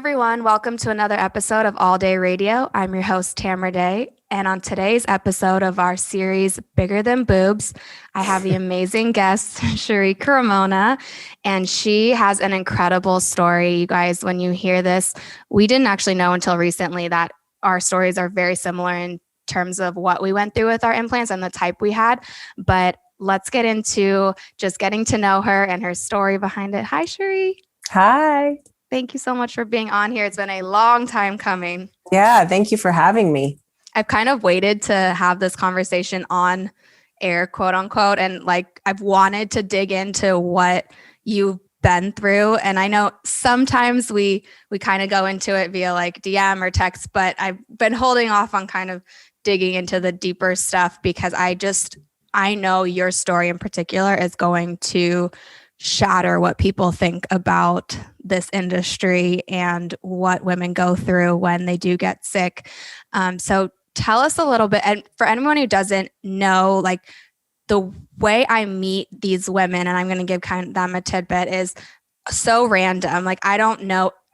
everyone. Welcome to another episode of All Day Radio. I'm your host, Tamara Day. And on today's episode of our series, Bigger Than Boobs, I have the amazing guest, Shurie Cremona, and she has an incredible story. You guys, when you hear this, we didn't actually know until recently that our stories are very similar in terms of what we went through with our implants and the type we had. But let's get into just getting to know her and her story behind it. Hi, Shurie. Hi. Thank you so much for being on here. It's been a long time coming. Yeah, thank you for having me. I've kind of waited to have this conversation on air, quote unquote. And like, I've wanted to dig into what you've been through. And I know sometimes we kind of go into it via like DM or text, but I've been holding off on kind of digging into the deeper stuff because I know your story in particular is going to shatter what people think about this industry and what women go through when they do get sick. So tell us a little bit, and for anyone who doesn't know, like the way I meet these women, and I'm going to give kind of them a tidbit, is so random. Like I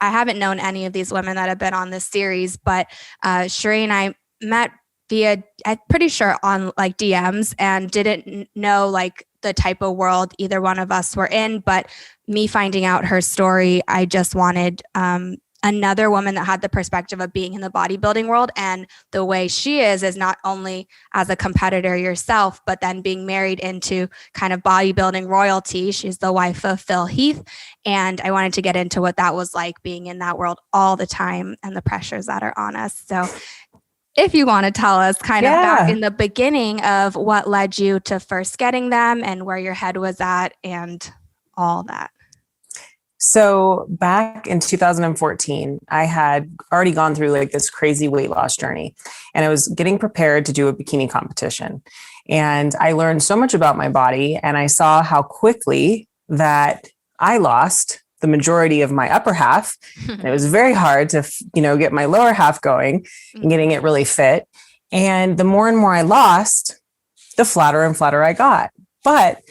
haven't known any of these women that have been on this series, but Shurie and I met via, I'm pretty sure on like DMs, and didn't know like the type of world either one of us were in. But me finding out her story, I just wanted another woman that had the perspective of being in the bodybuilding world. And the way she is not only as a competitor yourself, but then being married into kind of bodybuilding royalty. She's the wife of Phil Heath. And I wanted to get into what that was like being in that world all the time and the pressures that are on us. So if you want to tell us kind of back in the beginning of what led you to first getting them and where your head was at and all that. So back in 2014, I had already gone through like this crazy weight loss journey, and I was getting prepared to do a bikini competition. And I learned so much about my body, and I saw how quickly that I lost the majority of my upper half. And it was very hard to, get my lower half going and getting it really fit. And the more and more I lost, the flatter and flatter I got. But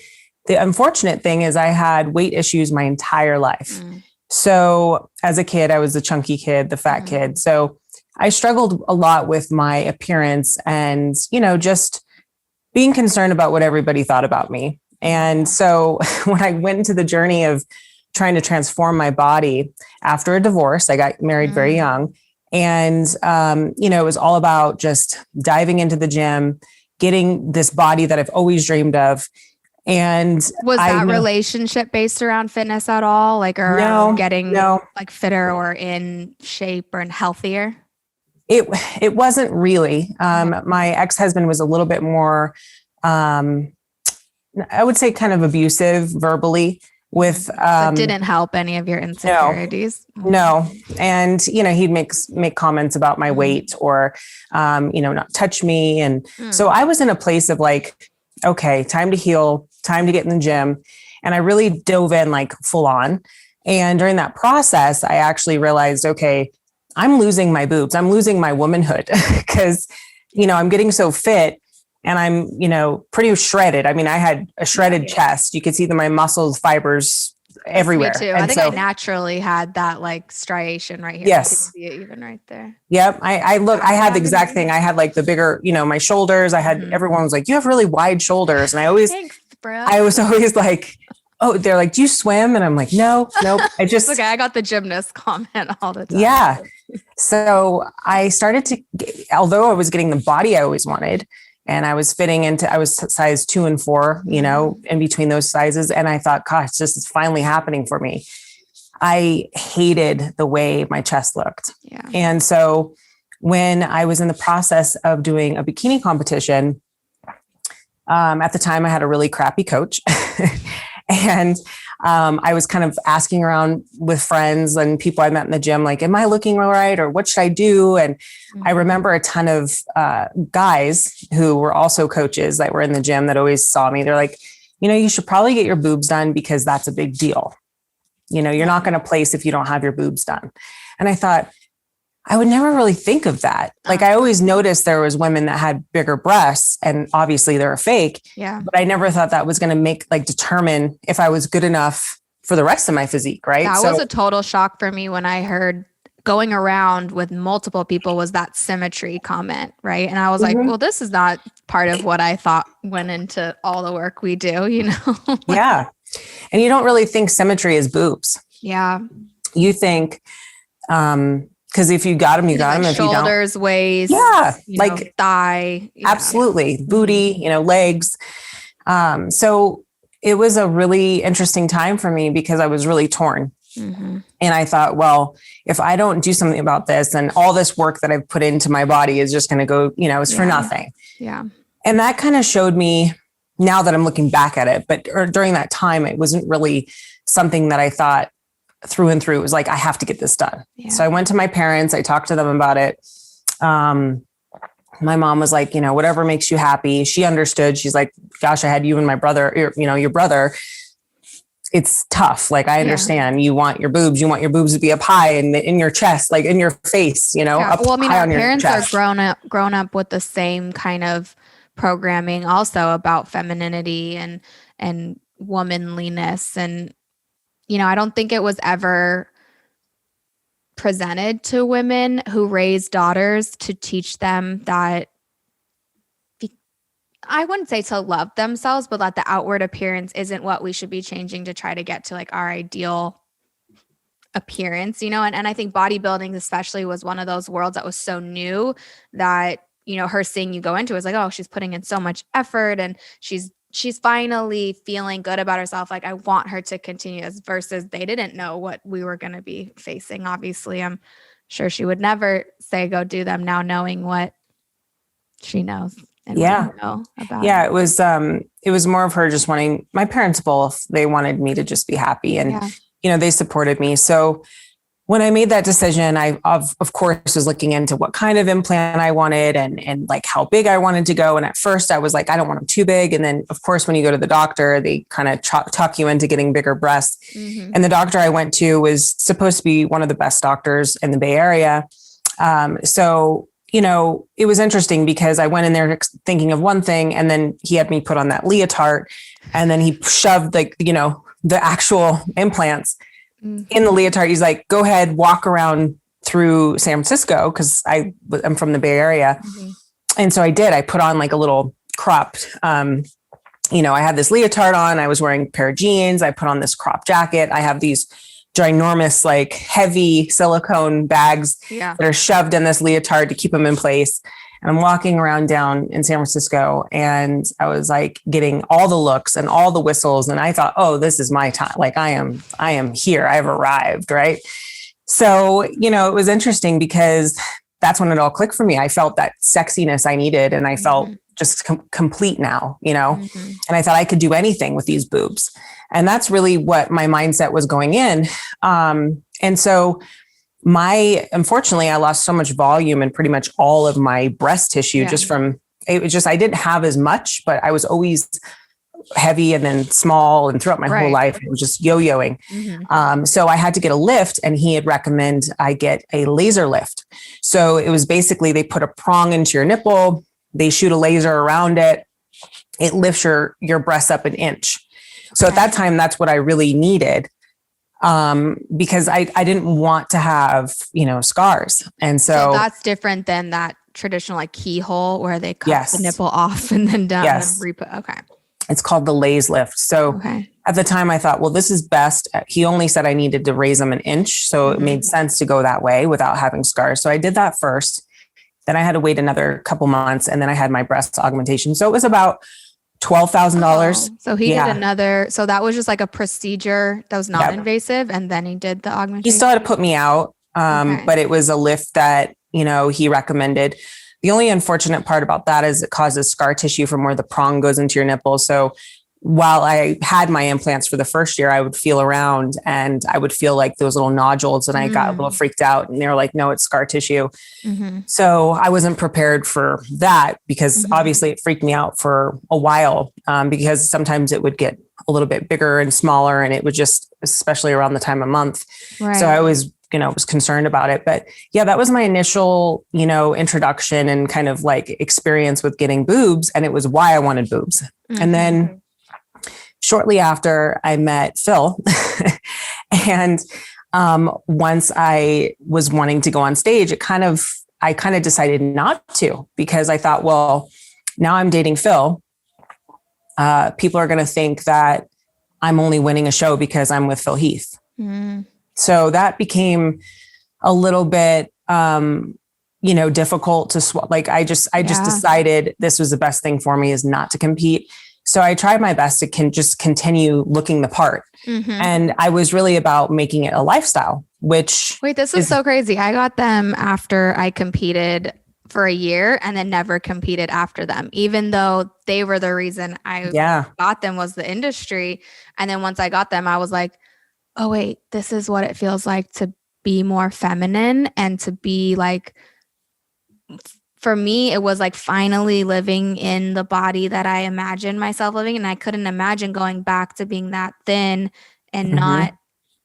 the unfortunate thing is I had weight issues my entire life. So as a kid, I was the chunky kid, the fat kid. So I struggled a lot with my appearance and, just being concerned about what everybody thought about me. And so when I went into the journey of trying to transform my body after a divorce, I got married very young. And, it was all about just diving into the gym, getting this body that I've always dreamed of. And was that relationship based around fitness at all? Like, or getting like fitter or in shape or healthier? It wasn't really. My ex-husband was a little bit more, I would say kind of abusive verbally with, didn't help any of your insecurities. No. And, he'd make comments about my weight or, not touch me. And so I was in a place of like, okay, time to heal, time to get in the gym. And I really dove in like full on. And during that process, I actually realized, okay, I'm losing my boobs. I'm losing my womanhood because, I'm getting so fit and I'm, pretty shredded. I mean, I had a shredded chest. You could see my muscles, fibers everywhere. Me too. And I think I naturally had that like striation right here. Yes. You can see it even right there. Yep. I had the exact thing. I had like the bigger, my shoulders. I had, everyone was like, you have really wide shoulders. And Thanks, bro. I was always like, oh, they're like, do you swim? And I'm like, nope. I just, okay. I got the gymnast comment all the time. Yeah. So I started to, although I was getting the body I always wanted, and I was I was size 2 and 4, in between those sizes. And I thought, gosh, this is finally happening for me. I hated the way my chest looked. Yeah. And so when I was in the process of doing a bikini competition, at the time I had a really crappy coach and I was kind of asking around with friends and people I met in the gym, like, am I looking all right? Or what should I do? And I remember a ton of guys who were also coaches that were in the gym that always saw me. They're like, you should probably get your boobs done because that's a big deal. You're not going to place if you don't have your boobs done. And I thought, I would never really think of that. Like I always noticed there was women that had bigger breasts and obviously they're fake. Yeah. But I never thought that was going to determine if I was good enough for the rest of my physique. Right. That was a total shock for me when I heard going around with multiple people was that symmetry comment, right? And I was like, well, this is not part of what I thought went into all the work we do, you know? Yeah. And you don't really think symmetry is boobs. Yeah. You think, because if you got them, you got them. If shoulders, you don't, waist, like thigh. Yeah. Absolutely. Booty, legs. So it was a really interesting time for me because I was really torn. And I thought, well, if I don't do something about this, then all this work that I've put into my body is just going to go, it's for nothing. Yeah. And that kind of showed me, now that I'm looking back at it, but during that time, it wasn't really something that I thought through and through. It was like, I have to get this done. Yeah. So I went to my parents, I talked to them about it. My mom was like, whatever makes you happy. She understood. She's like, gosh, I had you and my brother, your brother. It's tough. Like, I understand you want your boobs to be up high and in your chest, like in your face, up well, I mean, high our on your parents chest. are grown up with the same kind of programming also about femininity and womanliness. And, I don't think it was ever presented to women who raise daughters to teach them that, I wouldn't say to love themselves, but that the outward appearance isn't what we should be changing to try to get to like our ideal appearance, and I think bodybuilding especially was one of those worlds that was so new that, her seeing you go into it was like, oh, she's putting in so much effort and she's finally feeling good about herself. Like, I want her to continue this, versus they didn't know what we were going to be facing. Obviously, I'm sure she would never say, go do them now, knowing what she knows. And know about it was more of her just wanting, my parents both, they wanted me to just be happy and, they supported me. So when I made that decision, I of course was looking into what kind of implant I wanted and like how big I wanted to go. And at first I was like, I don't want them too big. And then of course, when you go to the doctor, they kind of talk you into getting bigger breasts. And the doctor I went to was supposed to be one of the best doctors in the Bay Area. So it was interesting because I went in there thinking of one thing, and then he had me put on that leotard, and then he shoved the actual implants in the leotard. He's like, go ahead, walk around through San Francisco, because I'm from the Bay Area. And so I did. I put on like a little cropped, I had this leotard on. I was wearing a pair of jeans. I put on this crop jacket. I have these ginormous, like heavy silicone bags that are shoved in this leotard to keep them in place. And I'm walking around down in San Francisco, and I was like getting all the looks and all the whistles. And I thought, oh, this is my time. Like, I am here. I've arrived. Right. So, it was interesting because that's when it all clicked for me. I felt that sexiness I needed, and I felt just complete now, and I thought I could do anything with these boobs. And that's really what my mindset was going in. And so unfortunately, I lost so much volume and pretty much all of my breast tissue I didn't have as much, but I was always heavy and then small, and throughout my whole life, it was just yo-yoing. So I had to get a lift, and he had recommended I get a laser lift. So it was basically, they put a prong into your nipple, they shoot a laser around it. It lifts your breasts up an inch. So at that time, that's what I really needed, because I didn't want to have, scars. And so that's different than that traditional like keyhole where they cut the nipple off and then down and re-put. Okay. It's called the laser lift. So at the time I thought, well, this is best. He only said I needed to raise them an inch. So it made sense to go that way without having scars. So I did that first. Then I had to wait another couple months, and then I had my breast augmentation. So it was about $12,000. So he did another. So that was just like a procedure that was non-invasive, and then he did the augmentation. He still had to put me out, but it was a lift that he recommended. The only unfortunate part about that is it causes scar tissue from where the prong goes into your nipple. So while I had my implants for the first year, I would feel around and I would feel like those little nodules, and I got a little freaked out, and they were like, no, it's scar tissue. So I wasn't prepared for that, because obviously it freaked me out for a while, because sometimes it would get a little bit bigger and smaller, and it would just, especially around the time of month. So I always, was concerned about it. But yeah, that was my initial, introduction and kind of like experience with getting boobs. And it was why I wanted boobs. And then shortly after, I met Phil And once I was wanting to go on stage, I kind of decided not to, because I thought, well, now I'm dating Phil. People are going to think that I'm only winning a show because I'm with Phil Heath. So that became a little bit, difficult to like, I just decided this was the best thing for me, is not to compete. So I tried my best to just continue looking the part. And I was really about making it a lifestyle, which... Wait, this is so crazy. I got them after I competed for a year and then never competed after them, even though they were the reason I got them, was the industry. And then once I got them, I was like, oh wait, this is what it feels like to be more feminine, and to be like, for me, it was like finally living in the body that I imagined myself living. And I couldn't imagine going back to being that thin and not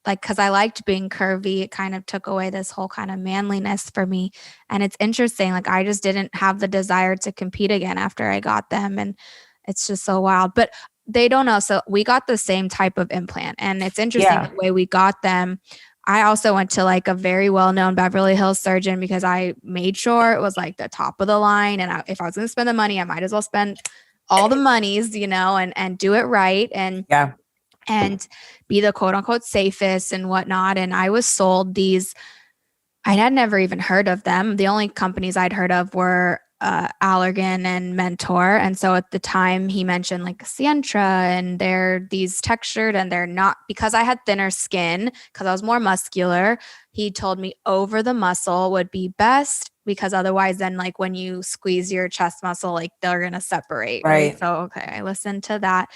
like, cause I liked being curvy. It kind of took away this whole kind of manliness for me. And it's interesting. Like, I just didn't have the desire to compete again after I got them. And it's just so wild, but they don't know. So we got the same type of implant, and it's interesting the way we got them. I also went to like a very well-known Beverly Hills surgeon, because I made sure it was like the top of the line. And if I was going to spend the money, I might as well spend all the monies, and do it right. And be the quote unquote safest and whatnot. And I was sold these, I had never even heard of them. The only companies I'd heard of were Allergan and Mentor. And so at the time he mentioned like Sientra, and they're these textured, and they're not, because I had thinner skin, because I was more muscular. He told me over the muscle would be best, because otherwise then like when you squeeze your chest muscle, like they're going to separate. Right. So, okay, I listened to that.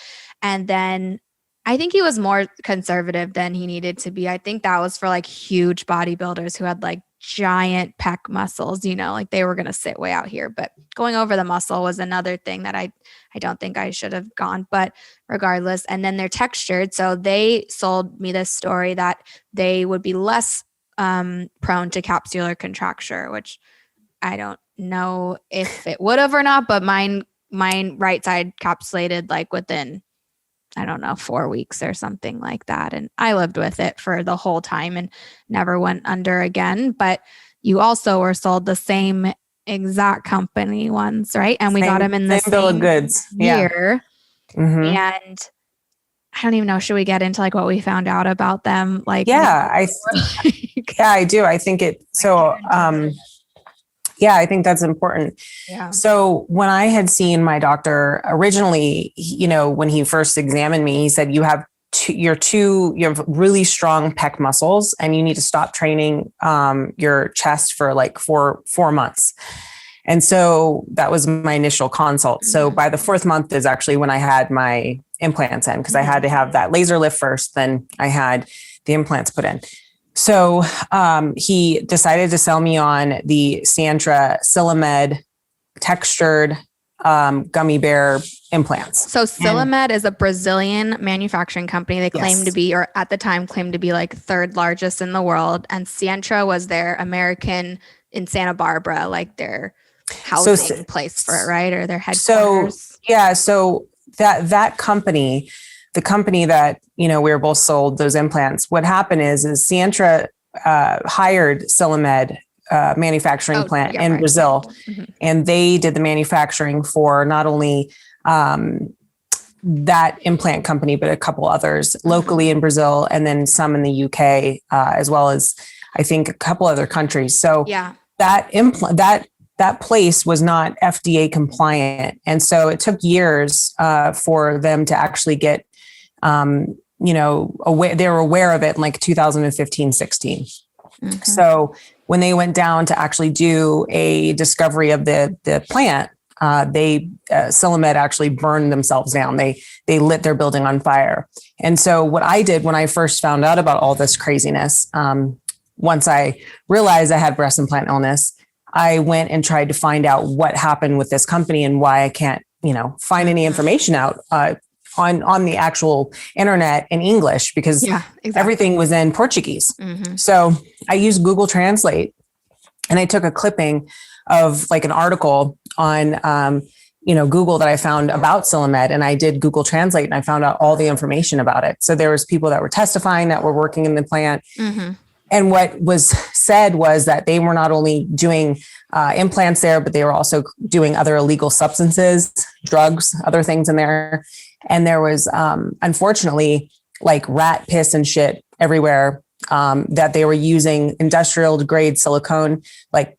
And then I think he was more conservative than he needed to be. I think that was for like huge bodybuilders who had like giant pec muscles, like they were going to sit way out here. But going over the muscle was another thing that I don't think I should have gone, but regardless. And then they're textured. So they sold me this story that they would be less prone to capsular contracture, which I don't know if it would have or not, but mine right side capsulated like within, I don't know, 4 weeks or something like that. And I lived with it for the whole time and never went under again. But you also were sold the same exact company ones, right? And we got them in the same bill of goods year. And I don't even know, should we get into like what we found out about them? Like, I do. I think it, I think that's important. So when I had seen my doctor originally, when he first examined me, he said, you have really strong pec muscles, and you need to stop training your chest for like four months. And so that was my initial consult. So by the 4th month is actually when I had my implants in, because I had to have that laser lift first. Then I had the implants put in. So he decided to sell me on the Sientra Silamed textured gummy bear implants. So Silamed is a Brazilian manufacturing company. They claim to be, or at the time claimed to be like 3rd largest in the world. And Sientra was their American in Santa Barbara, like their housing place for it, right? Or their headquarters. So that company, the company that, we were both sold those implants, what happened is Sientra hired Silamed manufacturing plant in Brazil. And they did the manufacturing for not only that implant company, but a couple others locally in Brazil, and then some in the UK, as well as I think a couple other countries. So that implant, that place was not FDA compliant. And so it took years for them to actually get, aware. They were aware of it in like 2015, 16. So when they went down to actually do a discovery of the plant, Silamed actually burned themselves down. They lit their building on fire. And so what I did when I first found out about all this craziness, once I realized I had breast implant illness, I went and tried to find out what happened with this company and why I can't, find any information out on the actual internet in English, because everything was in Portuguese. So I used Google Translate, and I took a clipping of like an article on, Google that I found about Silomed, and I did Google Translate, and I found out all the information about it. So there was people that were testifying that were working in the plant. Mm-hmm. And what was said was that they were not only doing implants there, but they were also doing other illegal substances, drugs, other things in there. And there was, unfortunately, like rat piss and shit everywhere, that they were using industrial grade silicone, like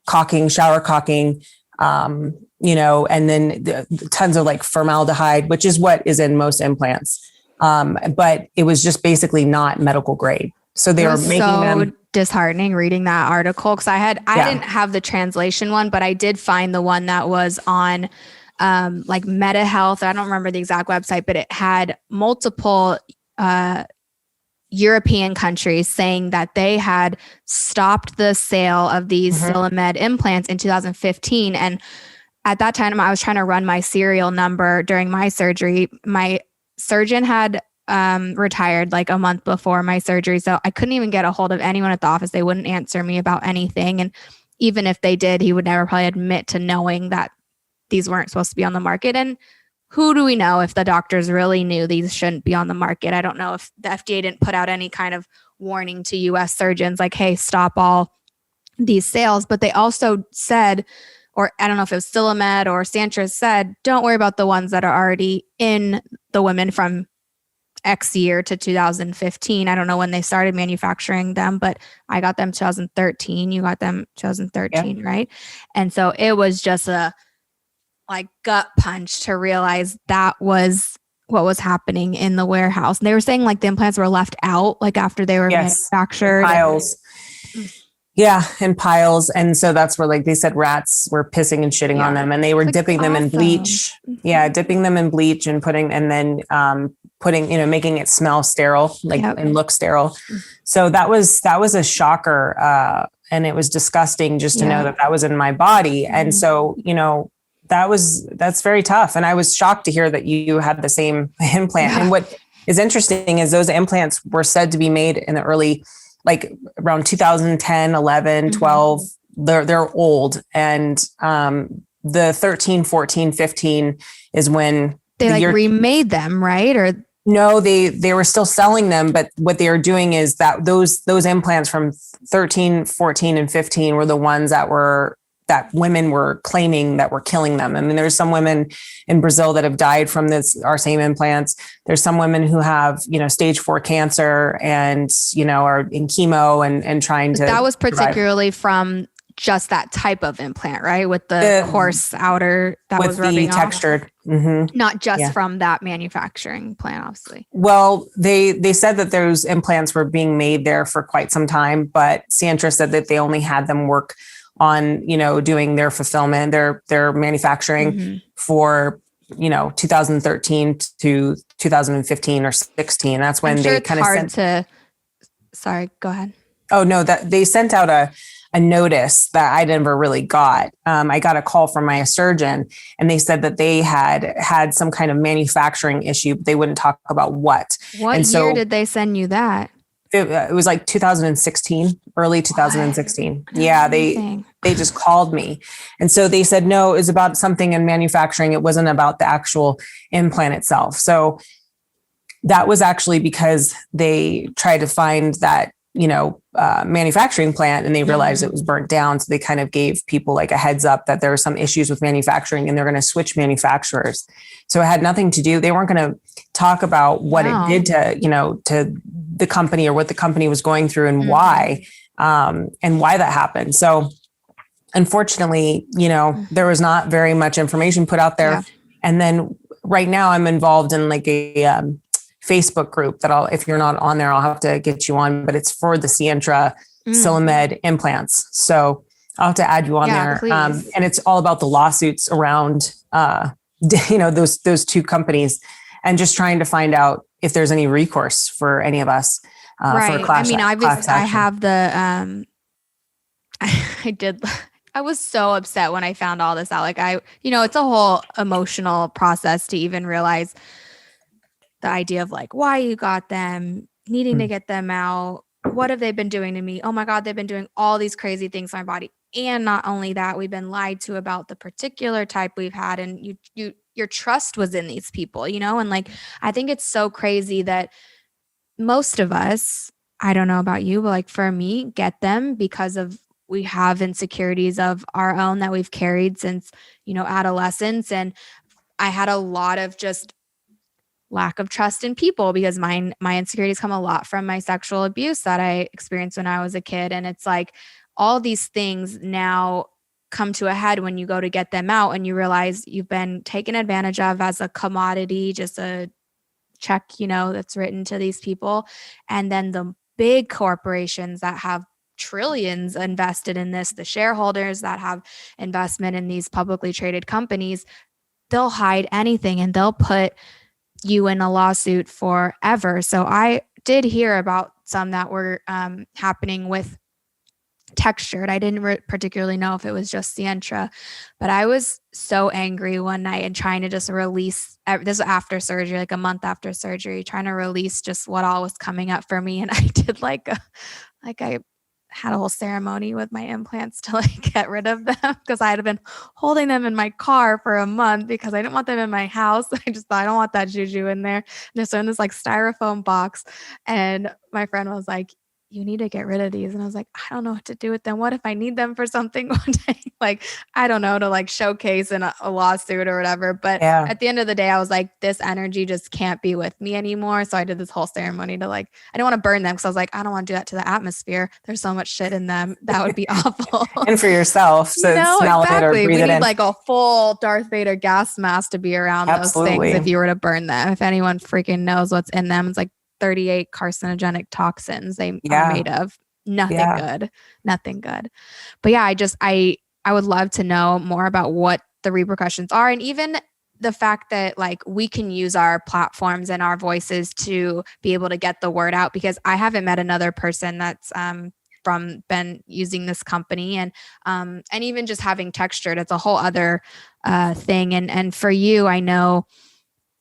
shower caulking, and then tons of like formaldehyde, which is what is in most implants. But it was just basically not medical grade. So they were making them disheartening reading that article, because I didn't have the translation one, but I did find the one that was on like Meta Health. I don't remember the exact website, but it had multiple European countries saying that they had stopped the sale of these Silomed implants in 2015. And at that time, I was trying to run my serial number during my surgery. My surgeon had retired like a month before my surgery. So I couldn't even get a hold of anyone at the office. They wouldn't answer me about anything. And even if they did, he would never probably admit to knowing that these weren't supposed to be on the market. And who do we know if the doctors really knew these shouldn't be on the market? I don't know if the FDA didn't put out any kind of warning to US surgeons like, hey, stop all these sales. But they also said, or I don't know if it was Silomed or Santra said, don't worry about the ones that are already in the women from X year to 2015. I don't know when they started manufacturing them, but I got them 2013. You got them 2013, right? And so it was just a like gut punch to realize that was what was happening in the warehouse. And they were saying like the implants were left out like after they were manufactured. Piles. Yeah, in piles. And so that's where like they said rats were pissing and shitting on them, and they were dipping them in bleach. Yeah, dipping them in bleach and putting making it smell sterile, like and look sterile. So that was a shocker. And it was disgusting just to know that was in my body. And so, that's very tough. And I was shocked to hear that you had the same implant. And what is interesting is those implants were said to be made in the early, like around 2010, 11, 12, they're old. And, the 13, 14, 15 is when they remade them, right? Or no, they were still selling them, but what they were doing is that those implants from 13, 14, and 15 were the ones that women were claiming that were killing them. I mean, there's some women in Brazil that have died from our same implants. There's some women who have, stage 4 cancer and, are in chemo and trying to. That was particularly from just that type of implant, right? With the coarse outer that was rubbing off. Textured. Mm-hmm. Not just from that manufacturing plant, obviously. Well, they said that those implants were being made there for quite some time, but Santra said that they only had them work on, doing their fulfillment, their manufacturing for, 2013 to 2015 or 16. That's when they kind of sorry, go ahead. Oh no, that they sent out a notice that I never really got. I got a call from my surgeon, and they said that they had some kind of manufacturing issue, but they wouldn't talk about what. What year did they send you that? It was like 2016, early 2016. What? Yeah, they just called me. And so they said, no, it was about something in manufacturing. It wasn't about the actual implant itself. So that was actually because they tried to find that, manufacturing plant, and they realized it was burnt down. So they kind of gave people like a heads up that there were some issues with manufacturing and they're going to switch manufacturers. So it had nothing to do. They weren't going to talk about what it did to the company or what the company was going through and why that happened. So unfortunately, there was not very much information put out there. Yeah. And then right now I'm involved in like a, Facebook group that if you're not on there, I'll have to get you on, but it's for the Sientra Silomed implants. So I'll have to add you on there. And it's all about the lawsuits around, those two companies, and just trying to find out if there's any recourse for any of us, for a class. I have the, I was so upset when I found all this out. Like it's a whole emotional process to even realize the idea of like why you got them, needing to get them out. What have they been doing to me? Oh my God, they've been doing all these crazy things to my body. And not only that, we've been lied to about the particular type we've had. And your trust was in these people, and like, I think it's so crazy that most of us, I don't know about you, but like for me, get them because of we have insecurities of our own that we've carried since, adolescence. And I had a lot of just lack of trust in people because my insecurities come a lot from my sexual abuse that I experienced when I was a kid. And it's like all these things now come to a head when you go to get them out and you realize you've been taken advantage of as a commodity, just a check, that's written to these people. And then the big corporations that have trillions invested in this, the shareholders that have investment in these publicly traded companies, they'll hide anything and they'll put you in a lawsuit forever. So I did hear about some that were happening with Textured. I didn't particularly know if it was just Sientra, but I was so angry one night and trying to just release, this was after surgery, like a month after surgery, trying to release just what all was coming up for me. And I did I had a whole ceremony with my implants to like get rid of them because I had been holding them in my car for a month because I didn't want them in my house. I just thought I don't want that juju in there. And they're so in this like styrofoam box. And my friend was like, you need to get rid of these. And I was like, I don't know what to do with them. What if I need them for something one day? Like, I don't know, to like showcase in a lawsuit or whatever. But at the end of the day, I was like, this energy just can't be with me anymore. So I did this whole ceremony to like, I don't want to burn them because I was like, I don't want to do that to the atmosphere. There's so much shit in them. That would be awful. And for yourself. So smell it or breathe we it need in. like a full Darth Vader gas mask to be around those things if you were to burn them. If anyone freaking knows what's in them, it's like 38 carcinogenic toxins they are made of. Nothing good. But yeah, I would love to know more about what the repercussions are. And even the fact that like we can use our platforms and our voices to be able to get the word out, because I haven't met another person that's been using this company and even just having Textured, it's a whole other thing. And for you, I know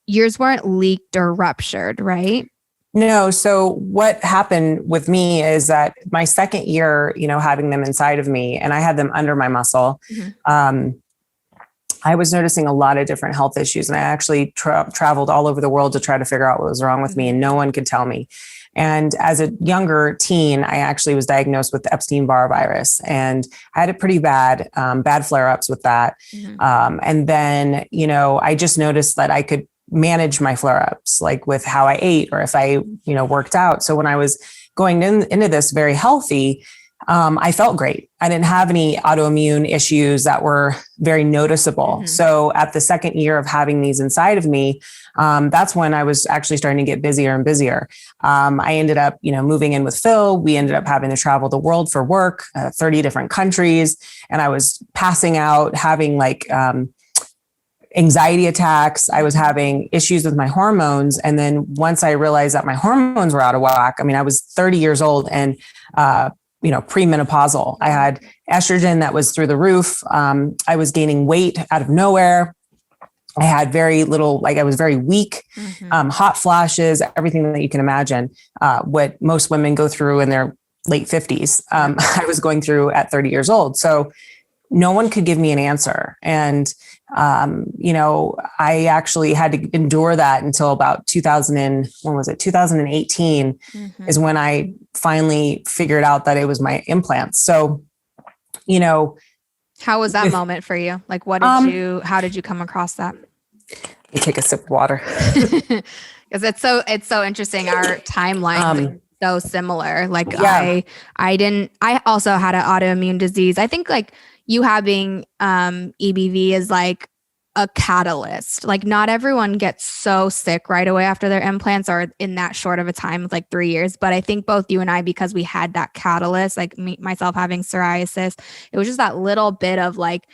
yours weren't leaked or ruptured, right? No. So what happened with me is that my second year, having them inside of me and I had them under my muscle, I was noticing a lot of different health issues. And I actually traveled all over the world to try to figure out what was wrong with me, and no one could tell me. And as a younger teen, I actually was diagnosed with Epstein-Barr virus, and I had it pretty bad, bad flare-ups with that. And then, I just noticed that I could manage my flare-ups, like with how I ate or if I, worked out. So when I was going into this very healthy, I felt great. I didn't have any autoimmune issues that were very noticeable. So at the second year of having these inside of me, that's when I was actually starting to get busier and busier. I ended up, moving in with Phil. We ended up having to travel the world for work, 30 different countries. And I was passing out, having like, anxiety attacks. I was having issues with my hormones. And then once I realized that my hormones were out of whack, I was 30 years old and, premenopausal. I had estrogen that was through the roof. I was gaining weight out of nowhere. I had very little, I was very weak, hot flashes, everything that you can imagine, what most women go through in their late 50s. I was going through at 30 years old. So no one could give me an answer. And, I actually had to endure that until about 2018 is when I finally figured out that it was my implants. So, how was that moment for you? Like, how did you come across that? You take a sip of water. Because it's so interesting. Our timeline is so similar. Like I also had an autoimmune disease. I think like you having EBV is like a catalyst. Like not everyone gets so sick right away after their implants or in that short of a time, like 3 years. But I think both you and I, because we had that catalyst, like myself having psoriasis, it was just that little bit of like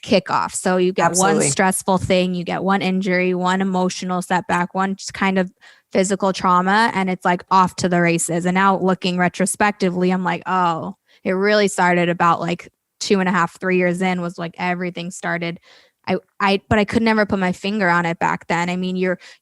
kickoff. So you get one stressful thing, you get one injury, one emotional setback, one just kind of physical trauma, and it's like off to the races. And now looking retrospectively, I'm like, oh, it really started about like 2.5, 3 years in was like everything started. But I could never put my finger on it back then.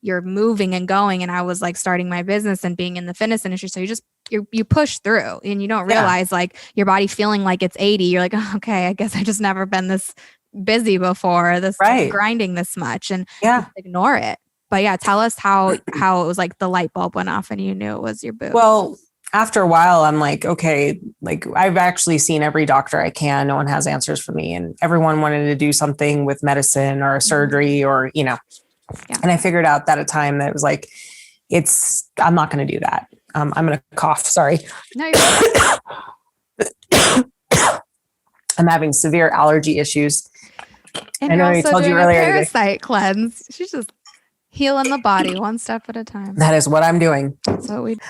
You're moving and going, and I was like starting my business and being in the fitness industry. So you just you push through and you don't realize like your body feeling like it's 80. You're like, oh, okay, I guess I just never been this busy before, this grinding this much, and just ignore it. But yeah, tell us how it was like the light bulb went off and you knew it was your boob. Well, after a while, I'm like, okay, like I've actually seen every doctor I can. No one has answers for me. And everyone wanted to do something with medicine or a surgery or, you know, and I figured out that at a time that it was like, I'm not going to do that. I'm going to cough. Sorry. No, you're I'm having severe allergy issues. And I know I told you earlier. Parasite cleanse. She's just healing the body one step at a time. That is what I'm doing. That's what we do.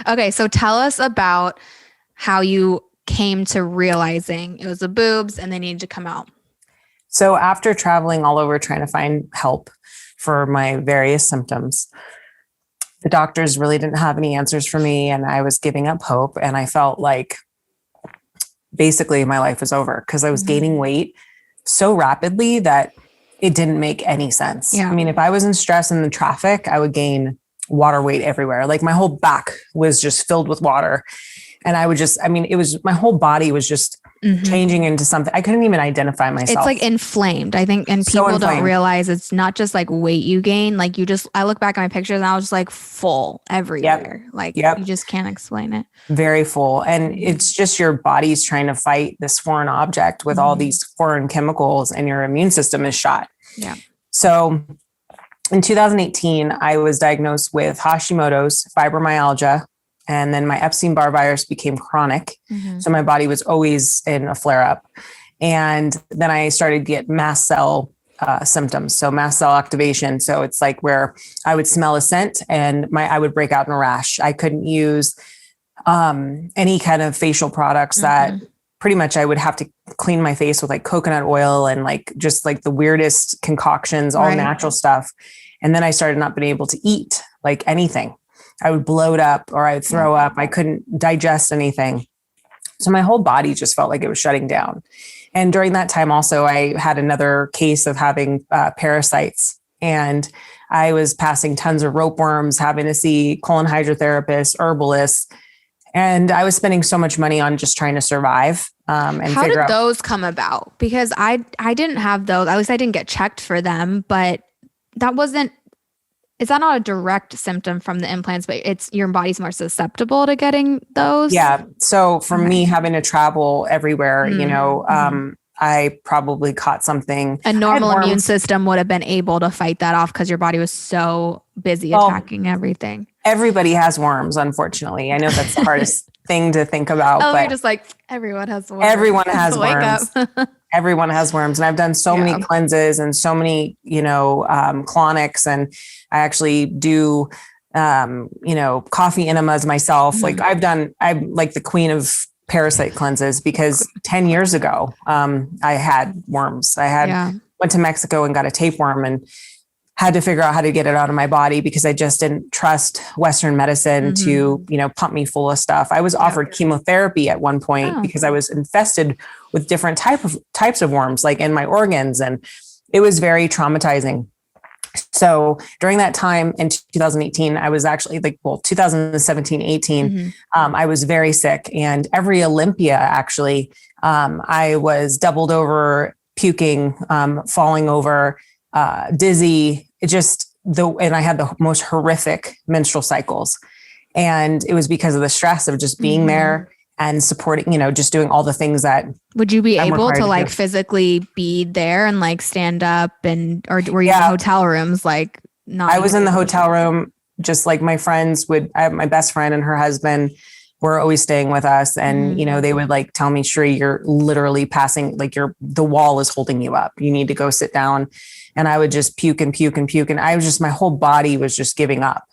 Okay, so tell us about how you came to realizing it was the boobs and they needed to come out. So after traveling all over trying to find help for my various symptoms, the doctors really didn't have any answers for me, and I was giving up hope, and I felt like basically my life was over because I was gaining weight so rapidly that it didn't make any sense. Yeah. I mean, if I was in stress in the traffic, I would gain water weight everywhere. Like my whole back was just filled with water. And I would just, I mean, it was, my whole body was just changing into something. I couldn't even identify myself. It's like inflamed, I think. And people don't realize it's not just like weight you gain. Like I look back at my pictures and I was just like full everywhere. Like you just can't explain it. Very full. And it's just your body's trying to fight this foreign object with all these foreign chemicals, and your immune system is shot. Yeah. So in 2018, I was diagnosed with Hashimoto's, fibromyalgia, and then my Epstein-Barr virus became chronic. So my body was always in a flare-up. And then I started to get mast cell symptoms. So mast cell activation. So it's like where I would smell a scent and I would break out in a rash. I couldn't use any kind of facial products that pretty much I would have to clean my face with like coconut oil and like just like the weirdest concoctions, all natural stuff. And then I started not being able to eat like anything. I would bloat up or I would throw up. I couldn't digest anything. So my whole body just felt like it was shutting down. And during that time also, I had another case of having parasites, and I was passing tons of rope worms, having to see colon hydrotherapists, herbalists. And I was spending so much money on just trying to survive. And how did those come about? Because I didn't have those. At least I didn't get checked for them, but is that not a direct symptom from the implants, but it's your body's more susceptible to getting those? Yeah. So for me having to travel everywhere, you know, I probably caught something. A normal immune system would have been able to fight that off because your body was so busy attacking everything. Everybody has worms, unfortunately. I know that's the hardest thing to think about. But you're just like, everyone has worms. Everyone has worms. Everyone has worms. And I've done so many cleanses and so many, you know, colonics, and I actually do, you know, coffee enemas myself. Like I'm like the queen of parasite cleanses because 10 years ago, I had worms. Went to Mexico and got a tapeworm and had to figure out how to get it out of my body because I just didn't trust Western medicine to, you know, pump me full of stuff. I was offered chemotherapy at one point because I was infested with different types of worms, like in my organs. And it was very traumatizing. So during that time in 2018, I was actually 2017, 18, I was very sick, and every Olympia, actually, I was doubled over, puking, falling over, dizzy, and I had the most horrific menstrual cycles. And it was because of the stress of just being there and supporting, you know, just doing all the things that. Would you be able to like physically be there and like stand up or were you in hotel rooms? Like I was in the hotel room, just like my friends I have my best friend and her husband were always staying with us. And, you know, they would like tell me, Shurie, you're literally passing, like the wall is holding you up. You need to go sit down. And I would just puke and puke and puke. And my whole body was just giving up.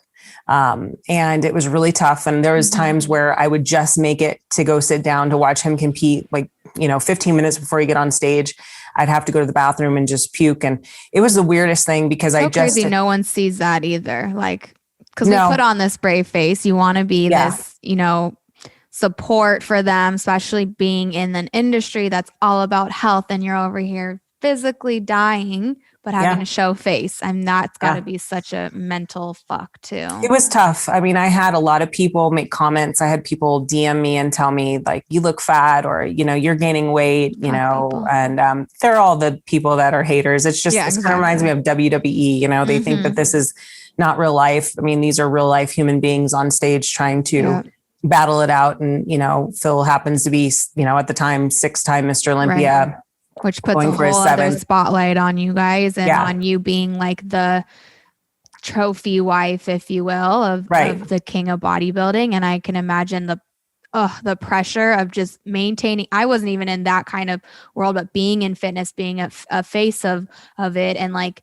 And it was really tough. And there was times where I would just make it to go sit down to watch him compete, like, you know, 15 minutes before he get on stage, I'd have to go to the bathroom and just puke. And it was the weirdest thing because crazy. No one sees that either. Like, cause we put on this brave face. You want to be this, you know, support for them, especially being in an industry that's all about health. And you're over here physically dying, but having a show face. And that's got to be such a mental fuck too. It was tough. I mean, I had a lot of people make comments. I had people DM me and tell me like, you look fat, or, you know, you're gaining weight, you know, people. And they're all the people that are haters. It's just, it kind of reminds me of WWE, you know, they think that this is not real life. I mean, these are real life human beings on stage trying to battle it out. And, you know, Phil happens to be, you know, at the time, 6-time Mr. Olympia. Right. Which puts a whole other spotlight on you guys and on you being like the trophy wife, if you will, of the king of bodybuilding. And I can imagine the pressure of just maintaining. I wasn't even in that kind of world, but being in fitness, being a face of it, and like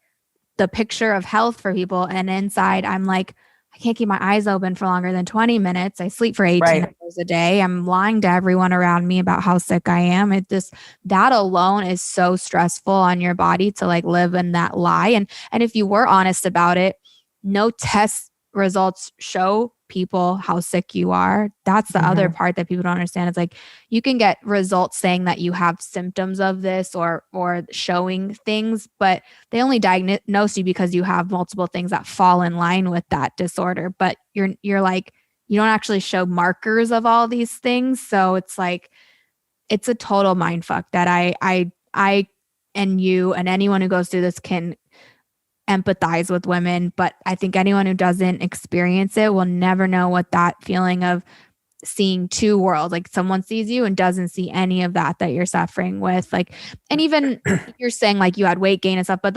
the picture of health for people. And inside, I'm like, I can't keep my eyes open for longer than 20 minutes. I sleep for 18 hours a day. I'm lying to everyone around me about how sick I am. That alone is so stressful on your body to like live in that lie. And if you were honest about it, no test results show people how sick you are. That's the other part that people don't understand. It's like you can get results saying that you have symptoms of this or showing things, but they only diagnose you because you have multiple things that fall in line with that disorder. But you're like, you don't actually show markers of all these things. So it's like, it's a total mind fuck that I and you and anyone who goes through this can empathize with women, but I think anyone who doesn't experience it will never know what that feeling of seeing two worlds, like someone sees you and doesn't see any of that you're suffering with. Like, and even you're saying like you had weight gain and stuff, but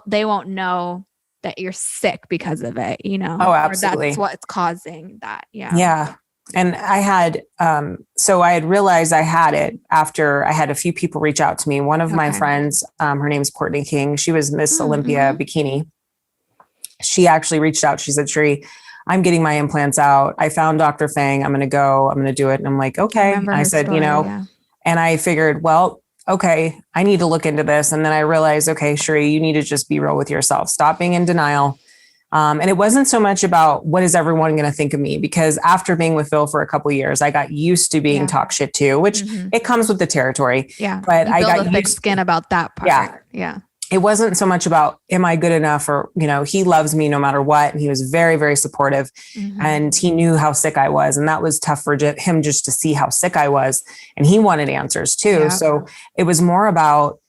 they won't know that you're sick because of it, you know? Oh, absolutely. Or that's what's causing that. Yeah. Yeah. And I had, so I had realized I had it after I had a few people reach out to me. One of my friends, her name's Courtney King. She was Miss Olympia Bikini. She actually reached out. She said, Shurie, I'm getting my implants out. I found Dr. Fang. I'm going to do it. And I'm like, okay. I said, story, and I figured, well, okay, I need to look into this. And then I realized, okay, Shurie, you need to just be real with yourself. Stop being in denial. And it wasn't so much about what is everyone going to think of me, because after being with Phil for a couple of years, I got used to being talk shit too, which it comes with the territory. Yeah. But I got a thick skin about that part. Yeah. Yeah. It wasn't so much about, am I good enough, or, you know, he loves me no matter what. And he was very, very supportive, and he knew how sick I was. And that was tough for him just to see how sick I was. And he wanted answers too. Yeah. So it was more about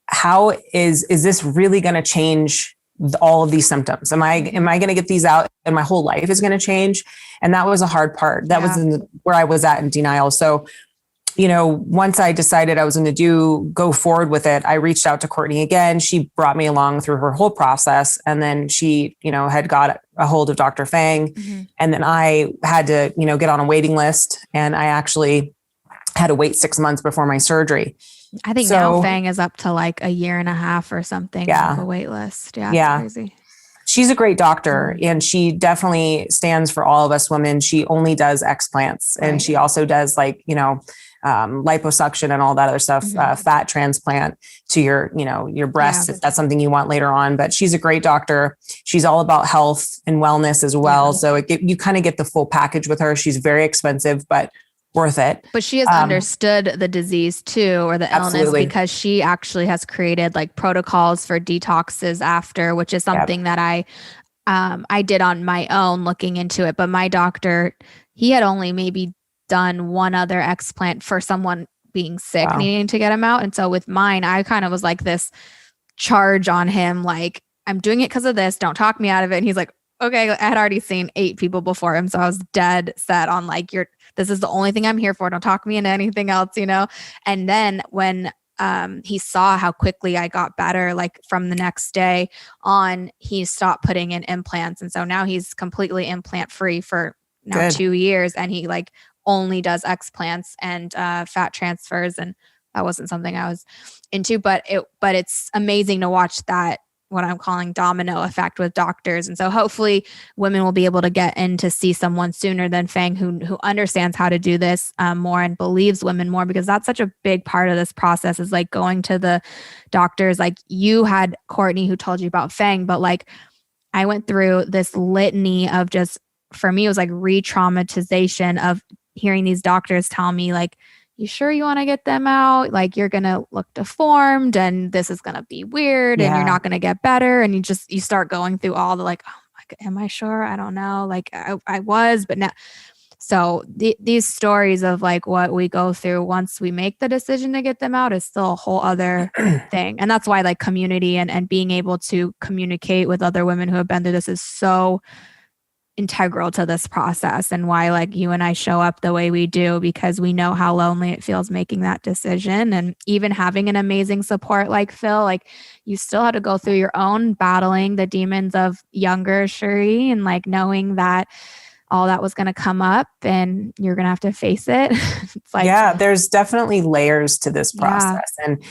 how is this really going to change all of these symptoms? Am I going to get these out and my whole life is going to change? And that was a hard part. That was where I was at in denial. So, you know, once I decided I was going to go forward with it, I reached out to Courtney again. She brought me along through her whole process. And then she, you know, had got a hold of Dr. Fang. And then I had to, you know, get on a waiting list. And I actually had to wait 6 months before my surgery. I think now Fang is up to like 1.5 years or something. Yeah. The wait list. Yeah. Yeah. Crazy. She's a great doctor, and she definitely stands for all of us women. She only does explants, and she also does like, you know, liposuction and all that other stuff, fat transplant to your breasts, if that's something you want later on. But she's a great doctor. She's all about health and wellness as well. Yeah. So you kind of get the full package with her. She's very expensive, but worth it. But she has understood the disease too, or the illness, because she actually has created like protocols for detoxes after, which is something that I did on my own looking into it. But my doctor, he had only maybe done one other explant for someone being sick, needing to get him out. And so with mine, I kind of was like this charge on him, like, I'm doing it because of this. Don't talk me out of it. And he's like, okay, I had already seen 8 people before him. So I was dead set on like, this is the only thing I'm here for. Don't talk me into anything else, you know? And then when he saw how quickly I got better, like from the next day on, he stopped putting in implants. And so now he's completely implant free for now 2 years. And he like only does explants and fat transfers. And that wasn't something I was into, but it's amazing to watch that, what I'm calling domino effect with doctors. And so hopefully women will be able to get in to see someone sooner than Fang, who understands how to do this more and believes women more, because that's such a big part of this process, is like going to the doctors. Like you had Courtney who told you about Fang, but like I went through this litany of just, for me, it was like re-traumatization of hearing these doctors tell me like, you sure you want to get them out? Like, you're going to look deformed and this is going to be weird and you're not going to get better. And you start going through all the like, oh my God, am I sure? I don't know. Like I was, but now. So these stories of like what we go through once we make the decision to get them out is still a whole other thing. And that's why like community and being able to communicate with other women who have been through this is so integral to this process, and why like you and I show up the way we do, because we know how lonely it feels making that decision. And even having an amazing support like Phil, like you still had to go through your own battling the demons of younger Shurie, and like knowing that all that was going to come up and you're going to have to face it. It's like, yeah, there's definitely layers to this process. And,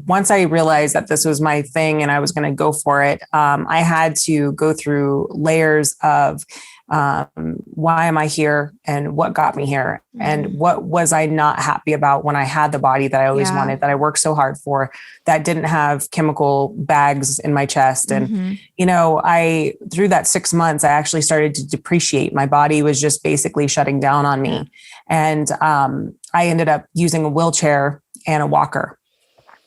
once I realized that this was my thing and I was going to go for it, I had to go through layers of why am I here and what got me here, and what was I not happy about when I had the body that I always wanted, that I worked so hard for, that didn't have chemical bags in my chest. And, I, through that 6 months, I actually started to depreciate. My body was just basically shutting down on me. And I ended up using a wheelchair and a walker.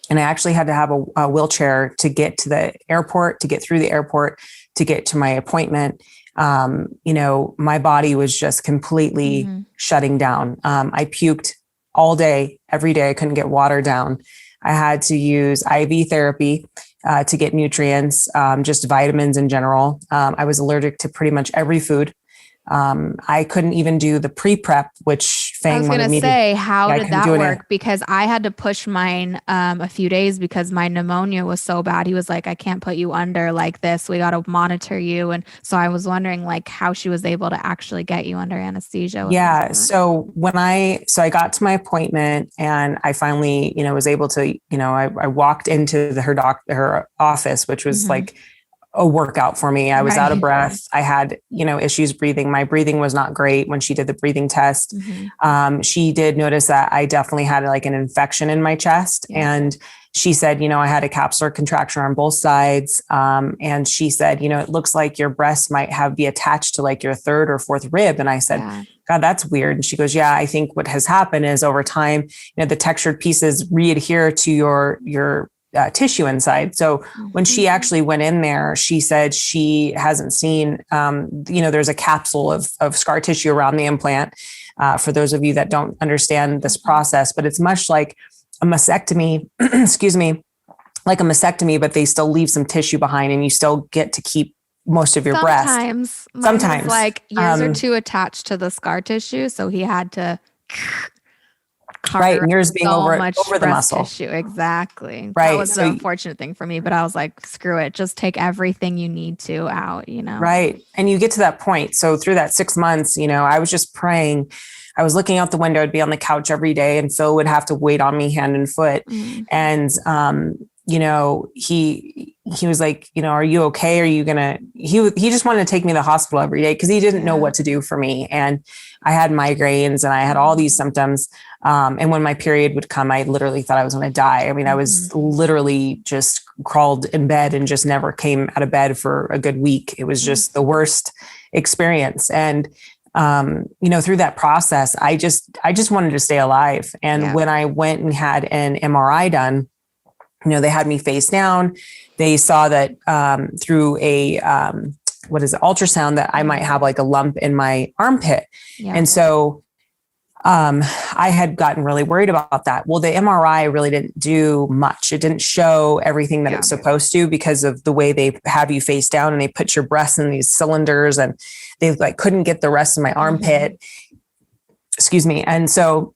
And I actually had to have a wheelchair to get to the airport, to get through the airport, to get to my appointment. My body was just completely shutting down. I puked all day, every day. I couldn't get water down. I had to use IV therapy to get nutrients, just vitamins in general. I was allergic to pretty much every food. I couldn't even do the pre-prep, which Fang wanted me to. I was going to say, how did that work? Because I had to push mine a few days because my pneumonia was so bad. He was like, I can't put you under like this. We got to monitor you. And so I was wondering like how she was able to actually get you under anesthesia. Yeah. So I got to my appointment and I finally, was able to, I walked into her office, which was like a workout for me. I was out of breath. I had, issues breathing. My breathing was not great when she did the breathing test. She did notice that I definitely had like an infection in my chest. And she said, I had a capsular contracture on both sides. And she said, it looks like your breast might be attached to like your third or fourth rib. And I said, God, that's weird. And she goes, yeah, I think what has happened is over time, the textured pieces re-adhere to your tissue inside. So when she actually went in there, she said she hasn't seen, there's a capsule of scar tissue around the implant. For those of you that don't understand this process, but it's much like a mastectomy, excuse me, like a mastectomy, but they still leave some tissue behind and you still get to keep most of your breast. Sometimes like yours are too attached to the scar tissue. So he had to right. And yours being so over the muscle. Tissue. Exactly. Right. That was the unfortunate thing for me, but I was like, screw it. Just take everything you need to out, Right. And you get to that point. So through that 6 months, I was just praying. I was looking out the window. I'd be on the couch every day and Phil would have to wait on me hand and foot. And, he was like, are you okay? Are you gonna, he just wanted to take me to the hospital every day because he didn't know what to do for me. And I had migraines and I had all these symptoms. And when my period would come, I literally thought I was going to die. I mean, I was literally just crawled in bed and just never came out of bed for a good week. It was just the worst experience. And, through that process, I just wanted to stay alive. And when I went and had an MRI done, they had me face down. They saw that through a ultrasound that I might have like a lump in my armpit. And so I had gotten really worried about that. Well, the MRI really didn't do much. It didn't show everything that it's supposed to because of the way they have you face down and they put your breasts in these cylinders and they like couldn't get the rest of my armpit. Excuse me. And so,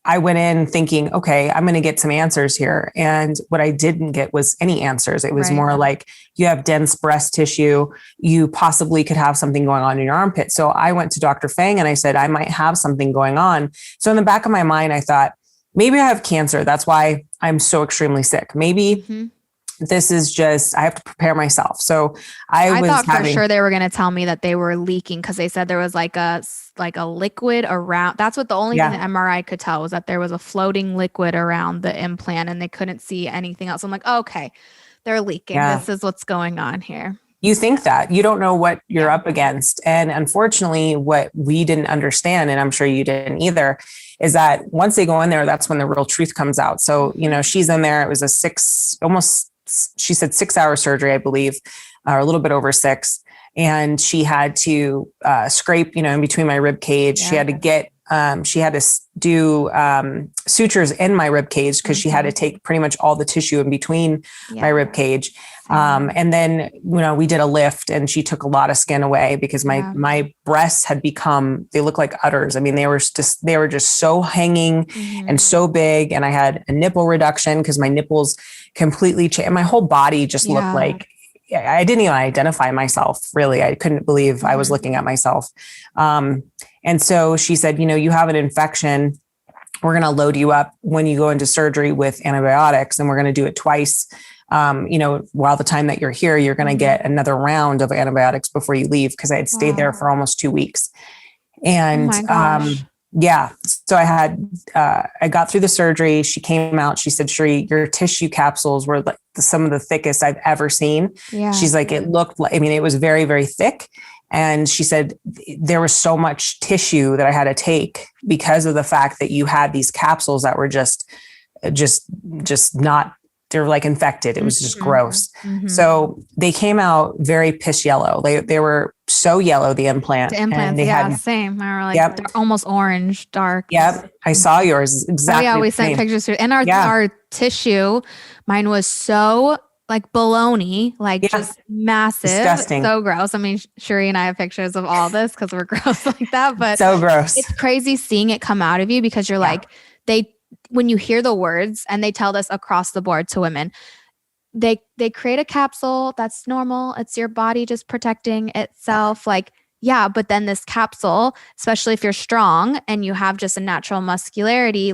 I went in thinking, okay, I'm going to get some answers here. And what I didn't get was any answers. It was more like you have dense breast tissue. You possibly could have something going on in your armpit. So I went to Dr. Fang and I said, I might have something going on. So in the back of my mind, I thought, maybe I have cancer. That's why I'm so extremely sick. Maybe this is just, I have to prepare myself. So I thought for sure they were going to tell me that they were leaking because they said there was like a liquid around. That's what the only thing the MRI could tell was that there was a floating liquid around the implant and they couldn't see anything else. I'm like, okay, they're leaking. This is what's going on here. You think that you don't know what you're up against. And unfortunately, what we didn't understand, and I'm sure you didn't either, is that once they go in there, that's when the real truth comes out. So, she's in there. It was she said 6-hour surgery, I believe, or a little bit over 6. And she had to scrape, in between my rib cage. Yeah. She had to get, she had to do sutures in my rib cage because she had to take pretty much all the tissue in between my rib cage. And then, we did a lift and she took a lot of skin away because my breasts had become, they look like udders. I mean, they were just so hanging and so big. And I had a nipple reduction because my nipples completely changed. My whole body just looked like, I didn't even identify myself, really. I couldn't believe I was looking at myself. And so she said, you have an infection. We're going to load you up when you go into surgery with antibiotics, and we're going to do it twice. While the time that you're here, you're going to get another round of antibiotics before you leave. Cause I had stayed there for almost 2 weeks. And, so I got through the surgery. She came out, she said, Shurie, your tissue capsules were like some of the thickest I've ever seen. Yeah. She's like, it looked like, it was very, very thick. And she said, there was so much tissue that I had to take because of the fact that you had these capsules that were just not, they're like infected. It was just gross. So they came out very piss yellow. They were so yellow, the implant. The implants, same. I were like, they're almost orange, dark. Yep. I saw yours. Exactly. Oh, yeah, we sent pictures through. And our tissue, mine was so like bologna, just massive. Disgusting. So gross. I mean, Shurie and I have pictures of all this because we're gross like that, but so gross. It's crazy seeing it come out of you because you're like, when you hear the words, and they tell this across the board to women, they create a capsule that's normal. It's your body just protecting itself. But then this capsule, especially if you're strong and you have just a natural muscularity,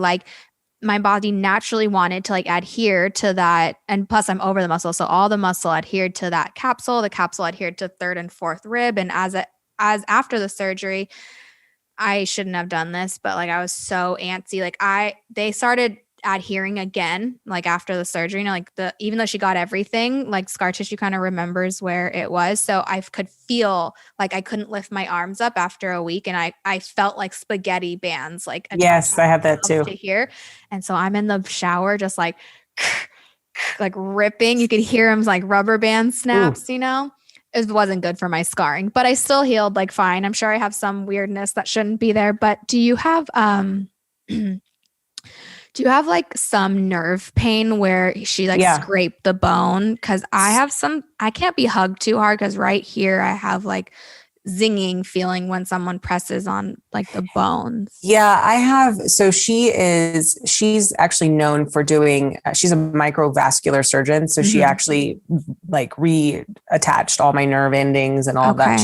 my body naturally wanted to adhere to that. And plus I'm over the muscle. So all the muscle adhered to that capsule. The capsule adhered to 3rd and 4th rib. And as after the surgery, I shouldn't have done this, but I was so antsy. They started adhering again, after the surgery, even though she got everything, scar tissue kind of remembers where it was. So I could feel I couldn't lift my arms up after a week. And I felt like spaghetti bands, yes, I have that too. To here. And so I'm in the shower, just ripping. You could hear them rubber band snaps, It wasn't good for my scarring, but I still healed fine. I'm sure I have some weirdness that shouldn't be there, but do you have, some nerve pain where she scraped the bone? Cause I can't be hugged too hard. Cause right here I have zinging feeling when someone presses on the bones. Yeah, I have. So she's actually known for doing, she's a microvascular surgeon. So she actually reattached all my nerve endings and all that.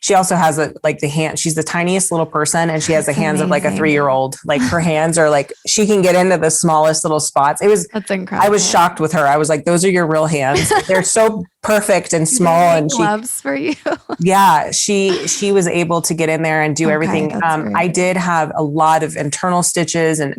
She also has the hand, she's the tiniest little person and she has the hands of a 3-year-old. Her hands are she can get into the smallest little spots. That's incredible. I was shocked with her. I was like, those are your real hands. They're so perfect and small. And gloves for you. Yeah. She was able to get in there and do everything. I did have a lot of internal stitches and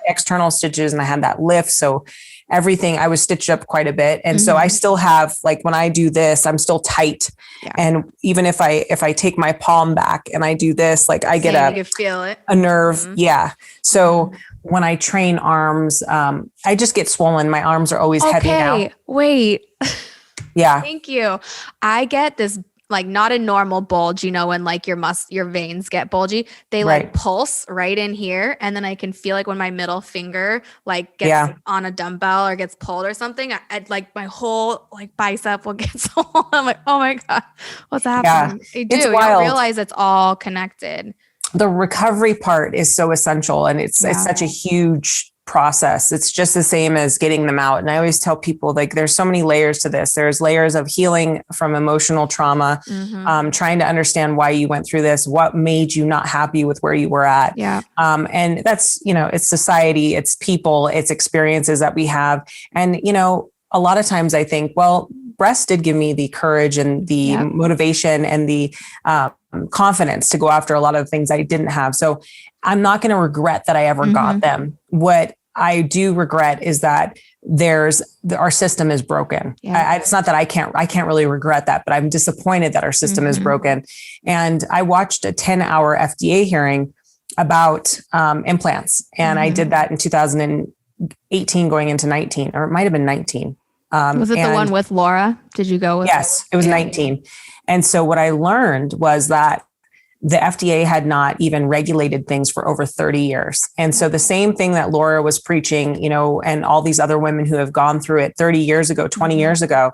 external stitches, and I had that lift. So everything, I was stitched up quite a bit. And so I still have, when I do this, I'm still tight. Yeah. And even if I take my palm back and I do this, I get you feel it. A nerve. Yeah. So when I train arms, I just get swollen. My arms are always heavy now. Wait. Yeah. Thank you. I get this not a normal bulge, when your veins get bulgy, they pulse right in here. And then I can feel when my middle finger gets on a dumbbell or gets pulled or something, I my whole bicep will get swollen. I'm like, oh my God, what's happening? Yeah. You don't realize it's all connected. The recovery part is so essential, and it's such a huge process. It's just the same as getting them out. And I always tell people there's so many layers to this. There's layers of healing from emotional trauma, trying to understand why you went through this, what made you not happy with where you were at. Yeah. And that's, it's society, it's people, it's experiences that we have. And, a lot of times I think, well, breast did give me the courage and the motivation and the confidence to go after a lot of the things I didn't have. So I'm not going to regret that I ever got them. What I do regret is that our system is broken. Yeah. It's not that I can't really regret that, but I'm disappointed that our system is broken. And I watched a 10-hour FDA hearing about implants. And I did that in 2018 going into 19, or it might've been 19. Was it the one with Laura? Did you go with? Yes, it was 19. And so what I learned was that the FDA had not even regulated things for over 30 years. And so the same thing that Laura was preaching, and all these other women who have gone through it 30 years ago, 20 years ago,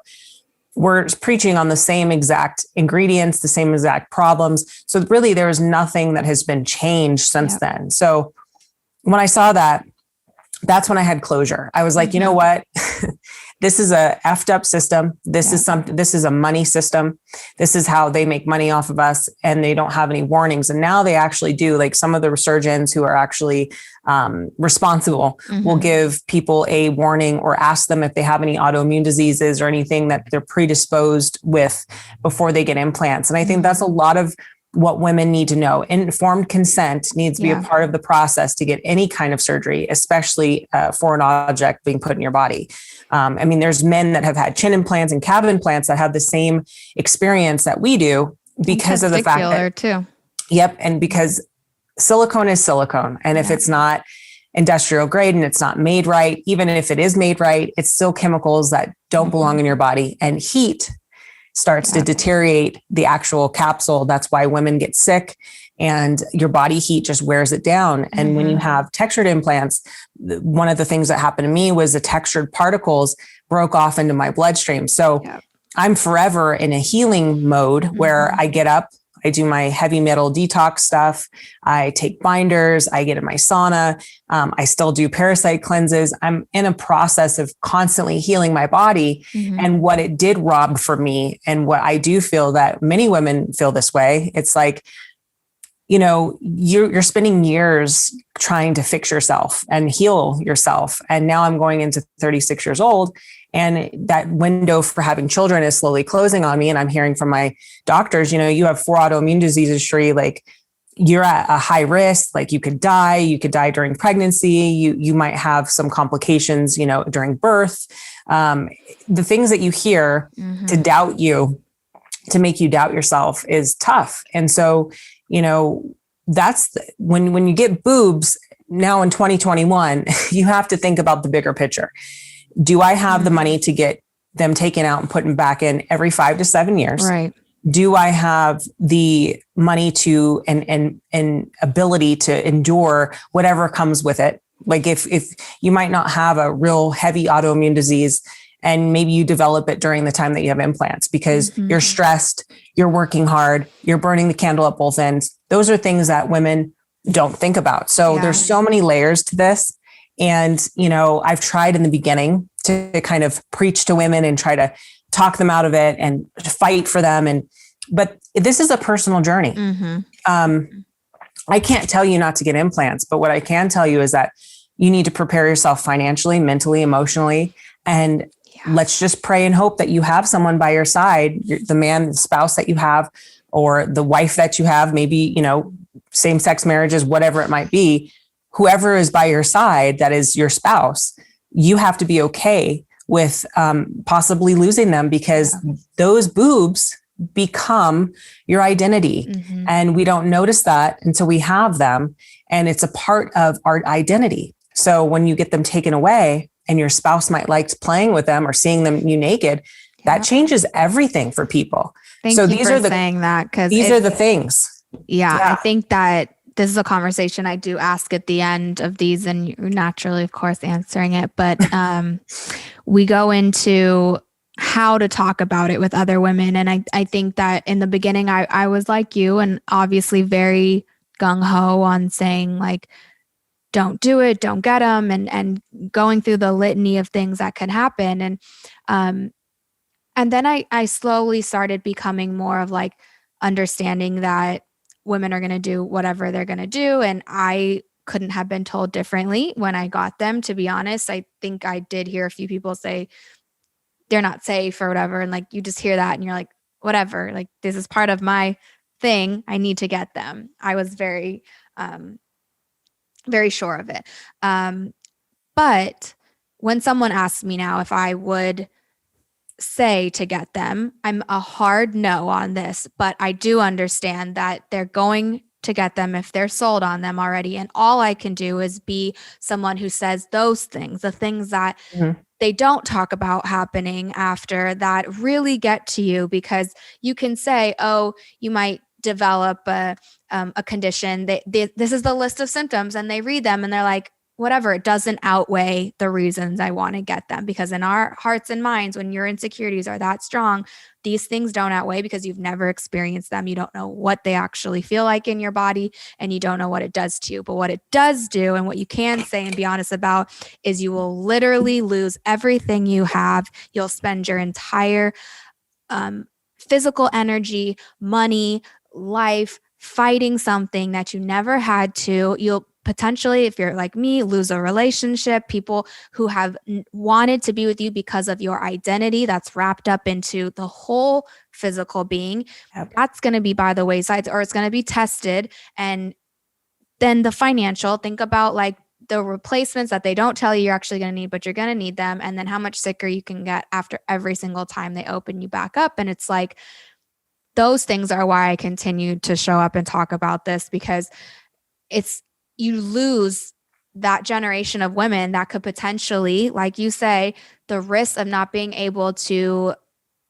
were preaching on the same exact ingredients, the same exact problems. So really there was nothing that has been changed since then. So when I saw that, that's when I had closure. I was like, you know what? This is a effed up system. This is a money system. This is how they make money off of us, and they don't have any warnings. And now they actually do, like some of the surgeons who are actually responsible will give people a warning or ask them if they have any autoimmune diseases or anything that they're predisposed with before they get implants. And I think that's a lot of what women need to know. Informed consent needs to be a part of the process to get any kind of surgery, especially for an object being put in your body. There's men that have had chin implants and calf implants that have the same experience that we do because of the fact that too. Yep. And because silicone is silicone. And if it's not industrial grade and it's not made right, even if it is made right, it's still chemicals that don't belong in your body, and heat starts to deteriorate the actual capsule. That's why women get sick, and your body heat just wears it down. And when you have textured implants, one of the things that happened to me was the textured particles broke off into my bloodstream. So I'm forever in a healing mode where I get up, I do my heavy metal detox stuff. I take binders. I get in my sauna. I still do parasite cleanses. I'm in a process of constantly healing my body. And what it did rob from me, and what I do feel that many women feel this way. It's like, you're spending years trying to fix yourself and heal yourself. And now I'm going into 36 years old, and that window for having children is slowly closing on me. And I'm hearing from my doctors, you have 4 autoimmune diseases, Shurie, like you're at a high risk, like you could die during pregnancy. You might have some complications, during birth. The things that you hear to doubt you, to make you doubt yourself is tough. And so, that's when you get boobs now in 2021, you have to think about the bigger picture. Do I have the money to get them taken out and put them back in every 5 to 7 years? Right. Do I have the money to and ability to endure whatever comes with it? Like if you might not have a real heavy autoimmune disease, and maybe you develop it during the time that you have implants because you're stressed, you're working hard, you're burning the candle at both ends. Those are things that women don't think about. So there's so many layers to this. And, I've tried in the beginning to kind of preach to women and try to talk them out of it and fight for them. But this is a personal journey. I can't tell you not to get implants, but what I can tell you is that you need to prepare yourself financially, mentally, emotionally, and let's just pray and hope that you have someone by your side, the man, the spouse that you have, or the wife that you have, maybe, same-sex marriages, whatever it might be, whoever is by your side, that is your spouse, you have to be okay with possibly losing them, because those boobs become your identity. And we don't notice that until we have them. And it's a part of our identity. So when you get them taken away, and your spouse might like playing with them or seeing them you naked, that changes everything for people. Thank you for saying that, because these are the things. I think that this is a conversation I do ask at the end of these, and you're naturally, of course, answering it. But we go into how to talk about it with other women. And I think that in the beginning, I was like you, and obviously very gung-ho on saying like, don't do it, don't get them, and going through the litany of things that could happen. And then I slowly started becoming more of like understanding that women are going to do whatever they're going to do. And I couldn't have been told differently when I got them, to be honest. I think I did hear a few people say they're not safe or whatever. And like, you just hear that and you're like, whatever, like this is part of my thing. I need to get them. I was very sure of it. But when someone asks me now if I would say to get them, I'm a hard no on this, but I do understand that they're going to get them if they're sold on them already. And all I can do is be someone who says those things, the things that they don't talk about happening after that really get to you, because you can say, oh, you might develop a condition. This is the list of symptoms, and they read them and they're like, whatever, it doesn't outweigh the reasons I want to get them. Because in our hearts and minds, when your insecurities are that strong, these things don't outweigh, because you've never experienced them. You don't know what they actually feel like in your body, and you don't know what it does to you. But what it does do, and what you can say and be honest about, is you will literally lose everything you have. You'll spend your entire physical energy, money, life fighting something that you never had to. You'll potentially, if you're like me, lose a relationship, people who have wanted to be with you because of your identity that's wrapped up into the whole physical being. Yep. That's going to be by the wayside, or it's going to be tested. And then the financial, think about like the replacements that they don't tell you you're actually going to need, but you're going to need them. And then how much sicker you can get after every single time they open you back up. And it's like, those things are why I continue to show up and talk about this, because you lose that generation of women that could potentially, like you say, the risk of not being able to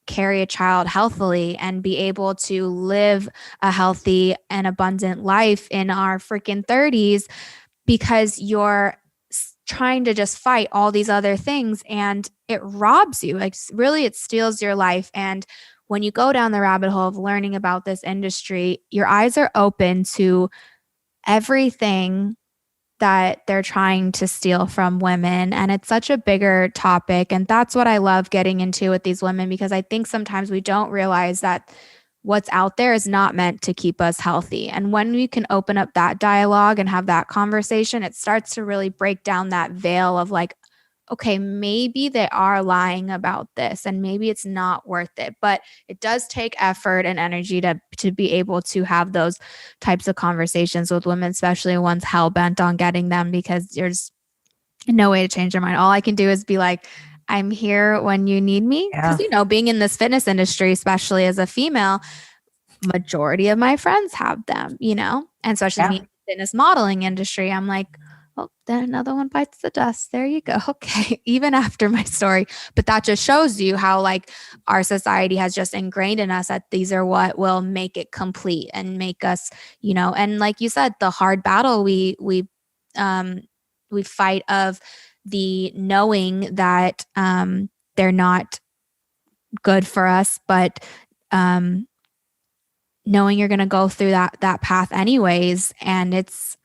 carry a child healthily and be able to live a healthy and abundant life in our freaking 30s, because you're trying to just fight all these other things, and it robs you. Like, really, it steals your life. And when you go down the rabbit hole of learning about this industry, your eyes are open to everything that they're trying to steal from women. And it's such a bigger topic. And that's what I love getting into with these women, because I think sometimes we don't realize that what's out there is not meant to keep us healthy. And when we can open up that dialogue and have that conversation, it starts to really break down that veil of like, okay, maybe they are lying about this, and maybe it's not worth it. But it does take effort and energy to be able to have those types of conversations with women, especially ones hell bent on getting them, because there's no way to change their mind. All I can do is be like, I'm here when you need me. Because, being in this fitness industry, especially as a female, majority of my friends have them, and especially me in the fitness modeling industry, I'm like, well, then another one bites the dust. There you go. Okay. Even after my story. But that just shows you how like our society has just ingrained in us that these are what will make it complete and make us, and like you said, the hard battle we fight of the knowing that they're not good for us, but knowing you're going to go through that path anyways. And it's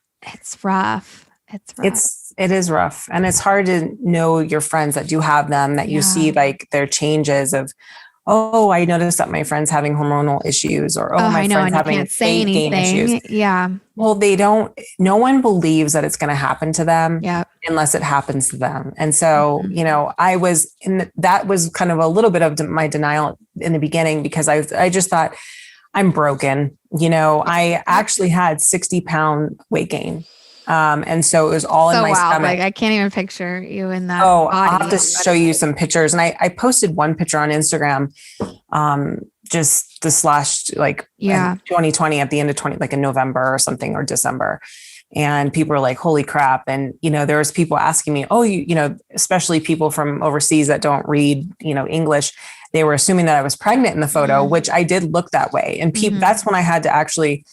rough. It's rough. It is rough. And it's hard to know your friends that do have them, that you see like their changes of, oh, I noticed that my friend's having hormonal issues, or, my friend's having weight gain issues. Yeah. Well, no one believes that it's going to happen to them unless it happens to them. And so, that was kind of a little bit of my denial in the beginning, because I just thought, I'm broken. I actually had 60-pound weight gain. And so it was all in my stomach. Like, I can't even picture you in that. Oh, I'll have to show you some pictures. And I posted one picture on Instagram, just this last, 2020 at the end of like in November or something, or December. And people were like, holy crap. And, there was people asking me, oh, especially people from overseas that don't read, English, they were assuming that I was pregnant in the photo, which I did look that way. And that's when I had to actually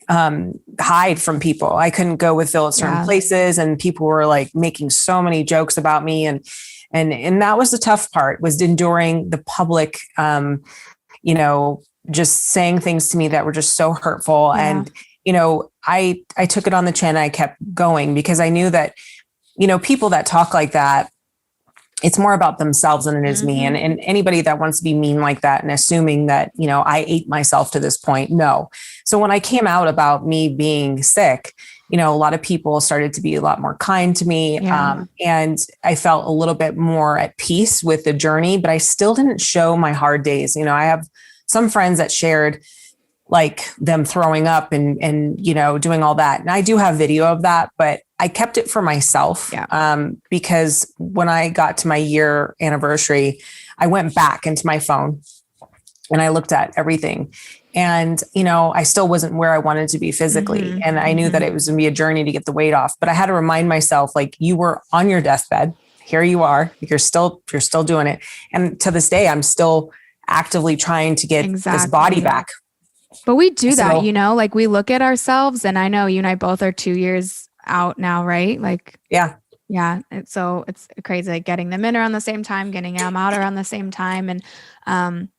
hide from people. I couldn't go with Phil at certain places, and people were like making so many jokes about me. And that was the tough part, was enduring the public, just saying things to me that were just so hurtful. Yeah. And, I took it on the chin. I kept going, because I knew that, people that talk like that, it's more about themselves than it is me. And anybody that wants to be mean like that and assuming that, I ate myself to this point. No. So when I came out about me being sick, a lot of people started to be a lot more kind to me. Yeah. And I felt a little bit more at peace with the journey, but I still didn't show my hard days. I have some friends that shared like them throwing up and doing all that. And I do have video of that, but I kept it for myself. Because when I got to my year anniversary, I went back into my phone and I looked at everything. And, I still wasn't where I wanted to be physically. And I knew that it was going to be a journey to get the weight off, but I had to remind myself, like, you were on your deathbed. Here you are, you're still doing it. And to this day, I'm still actively trying to get this body back. But we do that, like we look at ourselves, and I know you and I both are 2 years out now, right? Like, yeah. And so it's crazy, like getting them in around the same time, getting them out around the same time. And,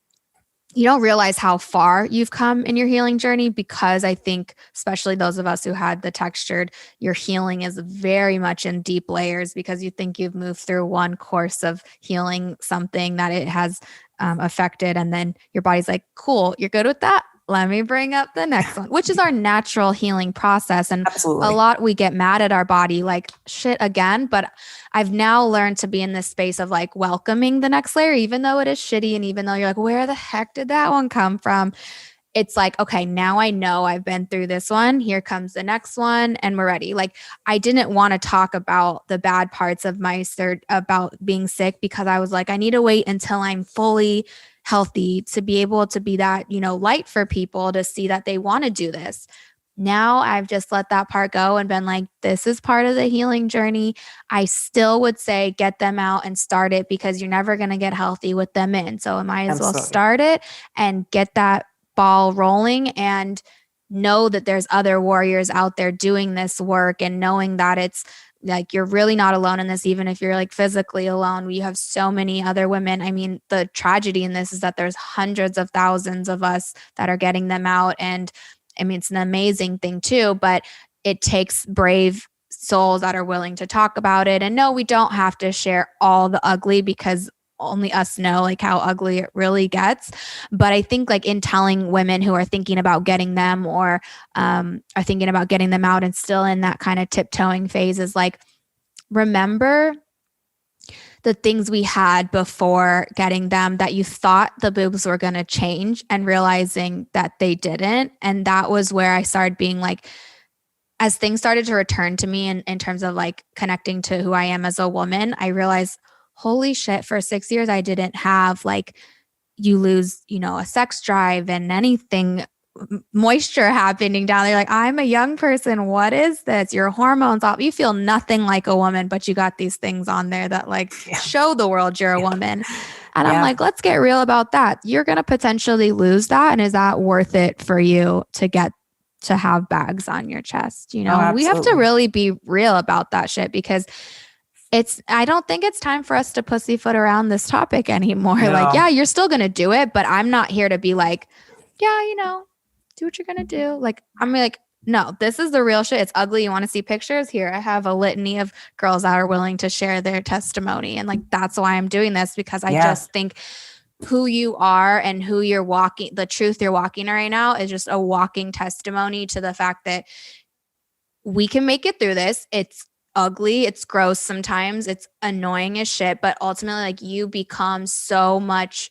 you don't realize how far you've come in your healing journey, because I think, especially those of us who had the textured, your healing is very much in deep layers, because you think you've moved through one course of healing something that it has affected. And then your body's like, cool, you're good with that. Let me bring up the next one, which is our natural healing process. And a lot, we get mad at our body, like, shit again. But I've now learned to be in this space of like welcoming the next layer, even though it is shitty. And even though you're like, where the heck did that one come from? It's like, okay, now I know I've been through this one. Here comes the next one, and we're ready. Like, I didn't want to talk about the bad parts of my about being sick, because I was like, I need to wait until I'm fully healthy to be able to be that, light for people to see that they want to do this. Now I've just let that part go and been like, this is part of the healing journey. I still would say get them out and start it, because you're never going to get healthy with them in. So I might as well start it and get that ball rolling, and know that there's other warriors out there doing this work, and knowing that it's like, you're really not alone in this, even if you're like physically alone. You have so many other women. I mean, the tragedy in this is that there's hundreds of thousands of us that are getting them out. And I mean, it's an amazing thing too, but it takes brave souls that are willing to talk about it. And no, we don't have to share all the ugly, because only us know like how ugly it really gets. But I think like in telling women who are thinking about getting them, or are thinking about getting them out and still in that kind of tiptoeing phase, is like, remember the things we had before getting them, that you thought the boobs were going to change, and realizing that they didn't. And that was where I started being like, as things started to return to me in terms of like connecting to who I am as a woman, I realized, holy shit, for 6 years, I didn't have like, you lose, a sex drive and anything, moisture happening down there. Like, I'm a young person. What is this? Your hormones off. You feel nothing like a woman, but you got these things on there that like show the world you're a woman. And I'm like, let's get real about that. You're going to potentially lose that. And is that worth it for you to get to have bags on your chest? We have to really be real about that shit, because I don't think it's time for us to pussyfoot around this topic anymore. No. Like, yeah, you're still going to do it, but I'm not here to be like, yeah, do what you're going to do. Like, I'm like, no, this is the real shit. It's ugly. You want to see pictures? Here, I have a litany of girls that are willing to share their testimony. And like, that's why I'm doing this, because I just think who you are and who you're walking, the truth you're walking right now is just a walking testimony to the fact that we can make it through this. It's ugly. It's gross sometimes. It's annoying as shit. But ultimately, like, you become so much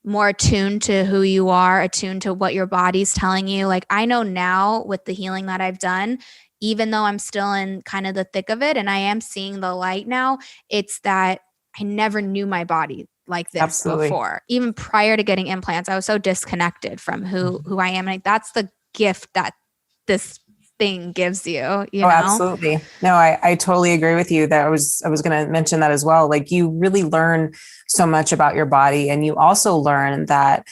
more attuned to who you are, attuned to what your body's telling you. Like, I know now with the healing that I've done, even though I'm still in kind of the thick of it and I am seeing the light now, it's that I never knew my body like this before. Even prior to getting implants, I was so disconnected from who I am. And like, that's the gift that this thing gives you, you know? Absolutely. No, I totally agree with you. That I was going to mention that as well. Like, you really learn so much about your body, and you also learn that,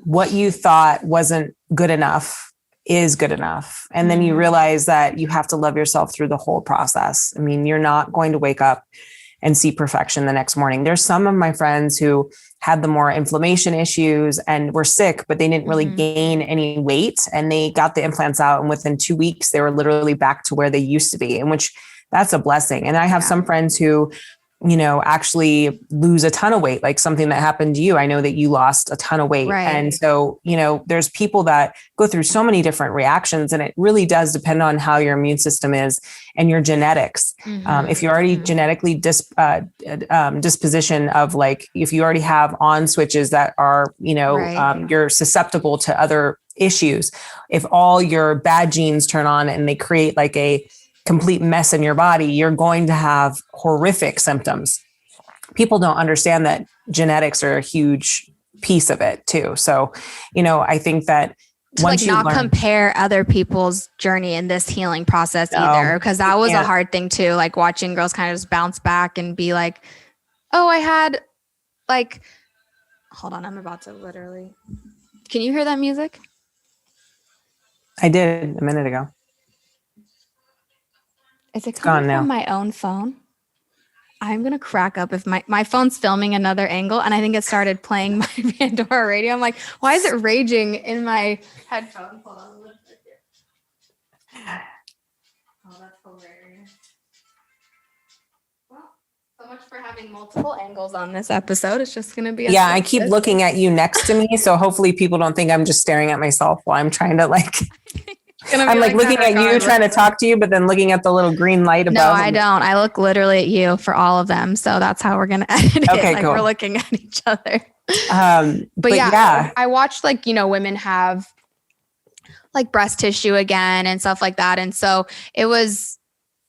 what you thought wasn't good enough is good enough. And then you realize that you have to love yourself through the whole process. I mean, you're not going to wake up and see perfection the next morning. There's some of my friends who had the more inflammation issues and were sick, but they didn't really gain any weight, and they got the implants out, and within 2 weeks, they were literally back to where they used to be, in which that's a blessing. And I have some friends who actually lose a ton of weight, like something that happened to you. I know that you lost a ton of weight. Right. And so, there's people that go through so many different reactions, and it really does depend on how your immune system is and your genetics. If you're already genetically disposition of, like, if you already have on switches that are, you're susceptible to other issues. If all your bad genes turn on and they create like a complete mess in your body, you're going to have horrific symptoms. People don't understand that genetics are a huge piece of it too. So, I think that to not compare other people's journey in this healing process either, because that was a hard thing too. Like watching girls kind of just bounce back and be like, oh, I had hold on, I'm about to literally, can you hear that music? I did a minute ago. Is it coming from my own phone? I'm going to crack up if my phone's filming another angle, and I think it started playing my Pandora radio. I'm like, why is it raging in my headphones? Hold on. Oh, that's hilarious. Well, so much for having multiple angles on this episode. It's just going to be I keep looking at you next to me, so hopefully people don't think I'm just staring at myself while I'm trying to I'm like looking at you, trying to talk to you, but then looking at the little green light above. No, I don't. I look literally at you for all of them. So that's how we're going to edit it. Okay, cool. We're looking at each other. But yeah, I watched women have like breast tissue again and stuff like that. And so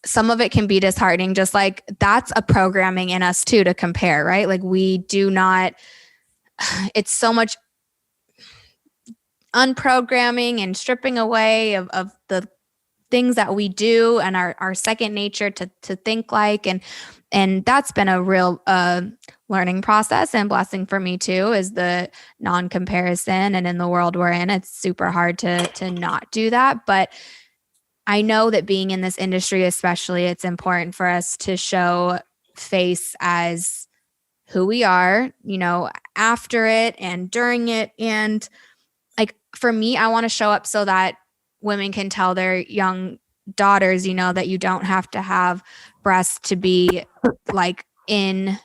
some of it can be disheartening, just like that's a programming in us too, to compare, right? Like we do not, it's so much unprogramming and stripping away of the things that we do and our second nature to think like, and that's been a real learning process and blessing for me too, is the non-comparison. And in the world we're in, it's super hard to not do that. But I know that being in this industry, especially, it's important for us to show face as who we are, after it and during it. And for me, I want to show up so that women can tell their young daughters, that you don't have to have breasts to be like in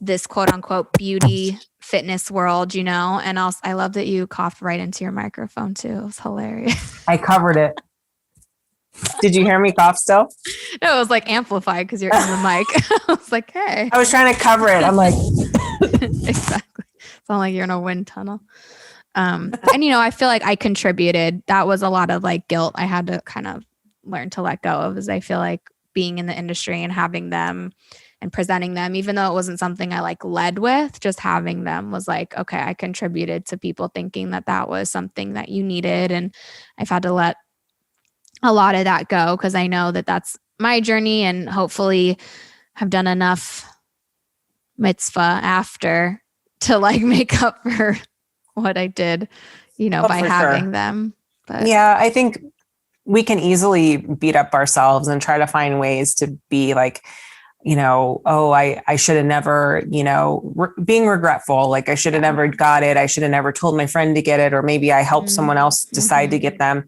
this quote unquote beauty fitness world, and also I love that you coughed right into your microphone too. It was hilarious. I covered it. Did you hear me cough still? No, it was like amplified because you're in the mic. I was like, hey. I was trying to cover it. I'm like. Exactly. Sound like you're in a wind tunnel. And I feel like I contributed. That was a lot of like guilt I had to kind of learn to let go of, as I feel like being in the industry and having them and presenting them, even though it wasn't something I like led with, just having them was like, okay, I contributed to people thinking that was something that you needed. And I've had to let a lot of that go, because I know that that's my journey, and hopefully have done enough mitzvah after to like make up for what I did, by having them. But yeah, I think we can easily beat up ourselves and try to find ways to be like, I should have never, being regretful. Like I should have never got it. I should have never told my friend to get it. Or maybe I helped someone else decide to get them.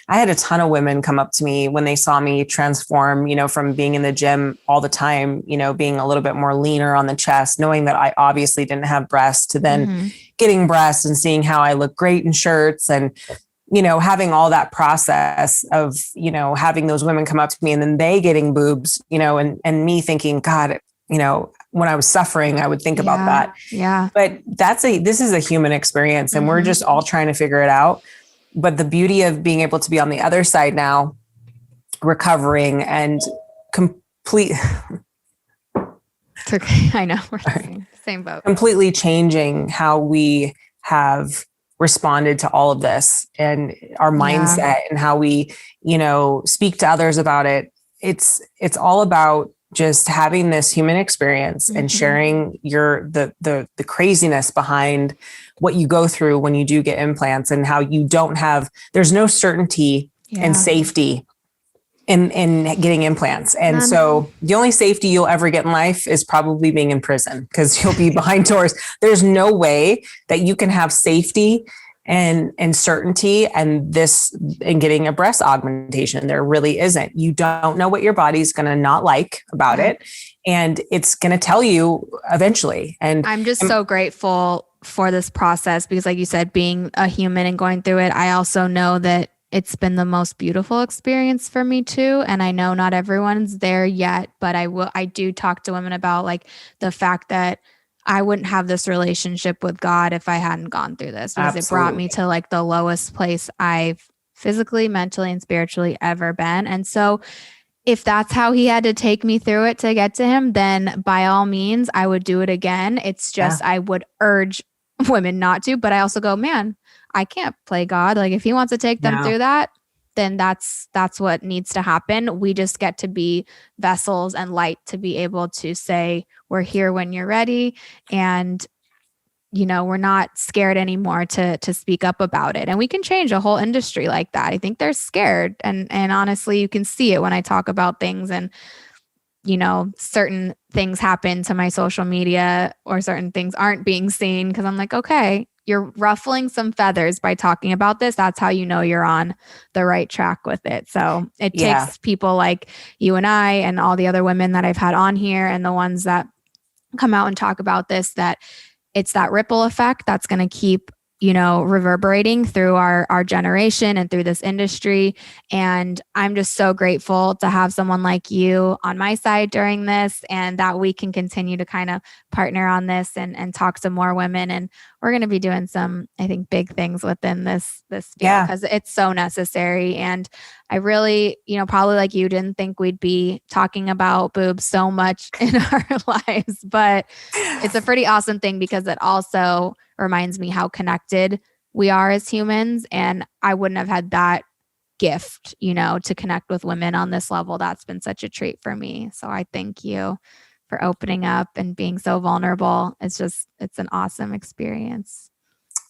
I had a ton of women come up to me when they saw me transform, from being in the gym all the time, being a little bit more leaner on the chest, knowing that I obviously didn't have breasts, to then getting breasts and seeing how I look great in shirts, and, having all that process of, having those women come up to me and then they getting boobs, and me thinking, God, when I was suffering, I would think about that. Yeah. But this is a human experience, and we're just all trying to figure it out. But the beauty of being able to be on the other side now, recovering and complete. It's okay. I know. We're same boat. Completely changing how we have responded to all of this, and our mindset and how we, speak to others about it. It's all about just having this human experience and sharing the craziness behind what you go through when you do get implants, and how you there's no certainty and safety in getting implants. And so the only safety you'll ever get in life is probably being in prison, because you'll be behind doors. There's no way that you can have safety and certainty and getting a breast augmentation. There really isn't. You don't know what your body's going to not like about it. And it's going to tell you eventually. And I'm just so grateful for this process because, like you said, being a human and going through it, I also know that it's been the most beautiful experience for me too. And I know not everyone's there yet, but I do talk to women about like the fact that I wouldn't have this relationship with God if I hadn't gone through this, because it brought me to like the lowest place I've physically, mentally, and spiritually ever been. And so if that's how he had to take me through it to get to him, then by all means, I would do it again. It's just, I would urge women not to, but I also go, man, I can't play God. Like if he wants to take them through that, then that's what needs to happen. We just get to be vessels and light to be able to say, we're here when you're ready. And, you know, we're not scared anymore to speak up about it. And we can change a whole industry like that. I think they're scared. And honestly, you can see it when I talk about things and, you know, certain things happen to my social media or certain things aren't being seen because I'm like, okay, you're ruffling some feathers by talking about this. That's how you know you're on the right track with it. So it takes people like you and I and all the other women that I've had on here and the ones that come out and talk about this, that it's that ripple effect that's going to keep, you know, reverberating through our generation and through this industry. And I'm just so grateful to have someone like you on my side during this and that we can continue to kind of partner on this and talk to more women. And we're going to be doing some, I think, big things within this field because it's so necessary. And I really, you know, probably like you didn't think we'd be talking about boobs so much in our lives, but it's a pretty awesome thing because it also reminds me how connected we are as humans. And I wouldn't have had that gift, you know, to connect with women on this level. That's been such a treat for me. So I thank you for opening up and being so vulnerable. It's an awesome experience.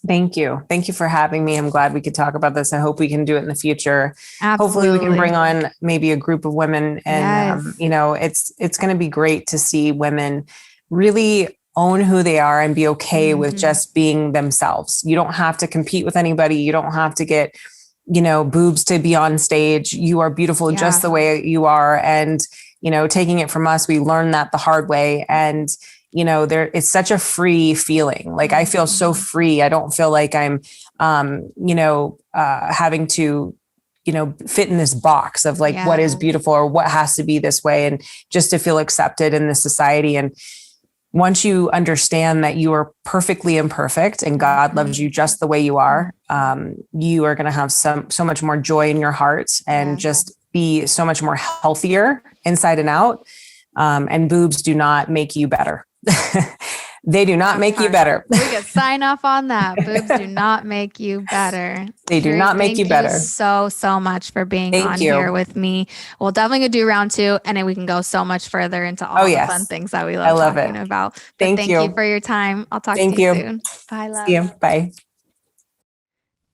Thank you. Thank you for having me. I'm glad we could talk about this. I hope we can do it in the future. Absolutely. Hopefully we can bring on maybe a group of women and, you know, it's going to be great to see women really own who they are and be okay with just being themselves. You don't have to compete with anybody. You don't have to get, you know, boobs to be on stage. You are beautiful just the way you are. And, you know, taking it from us, we learned that the hard way. And, you know, it's such a free feeling. Like I feel so free. I don't feel like I'm, having to, you know, fit in this box of like what is beautiful or what has to be this way. And just to feel accepted in this society. And once you understand that you are perfectly imperfect and God loves you just the way you are going to have so much more joy in your heart and just be so much more healthier inside and out. And boobs do not make you better. They do not make you better. We could sign off on that. Boobs do not make you better. They do not make you better. Thank you so much for being on here with me. We'll definitely gonna do round 2 and then we can go so much further into all the fun things that we love talking about. But thank you for your time. I'll talk to you soon. Bye, love. See you. Bye.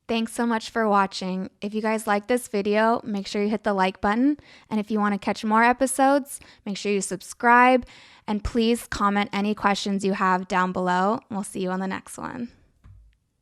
Thanks so much for watching. If you guys like this video, make sure you hit the like button. And if you want to catch more episodes, make sure you subscribe. And please comment any questions you have down below. We'll see you on the next one.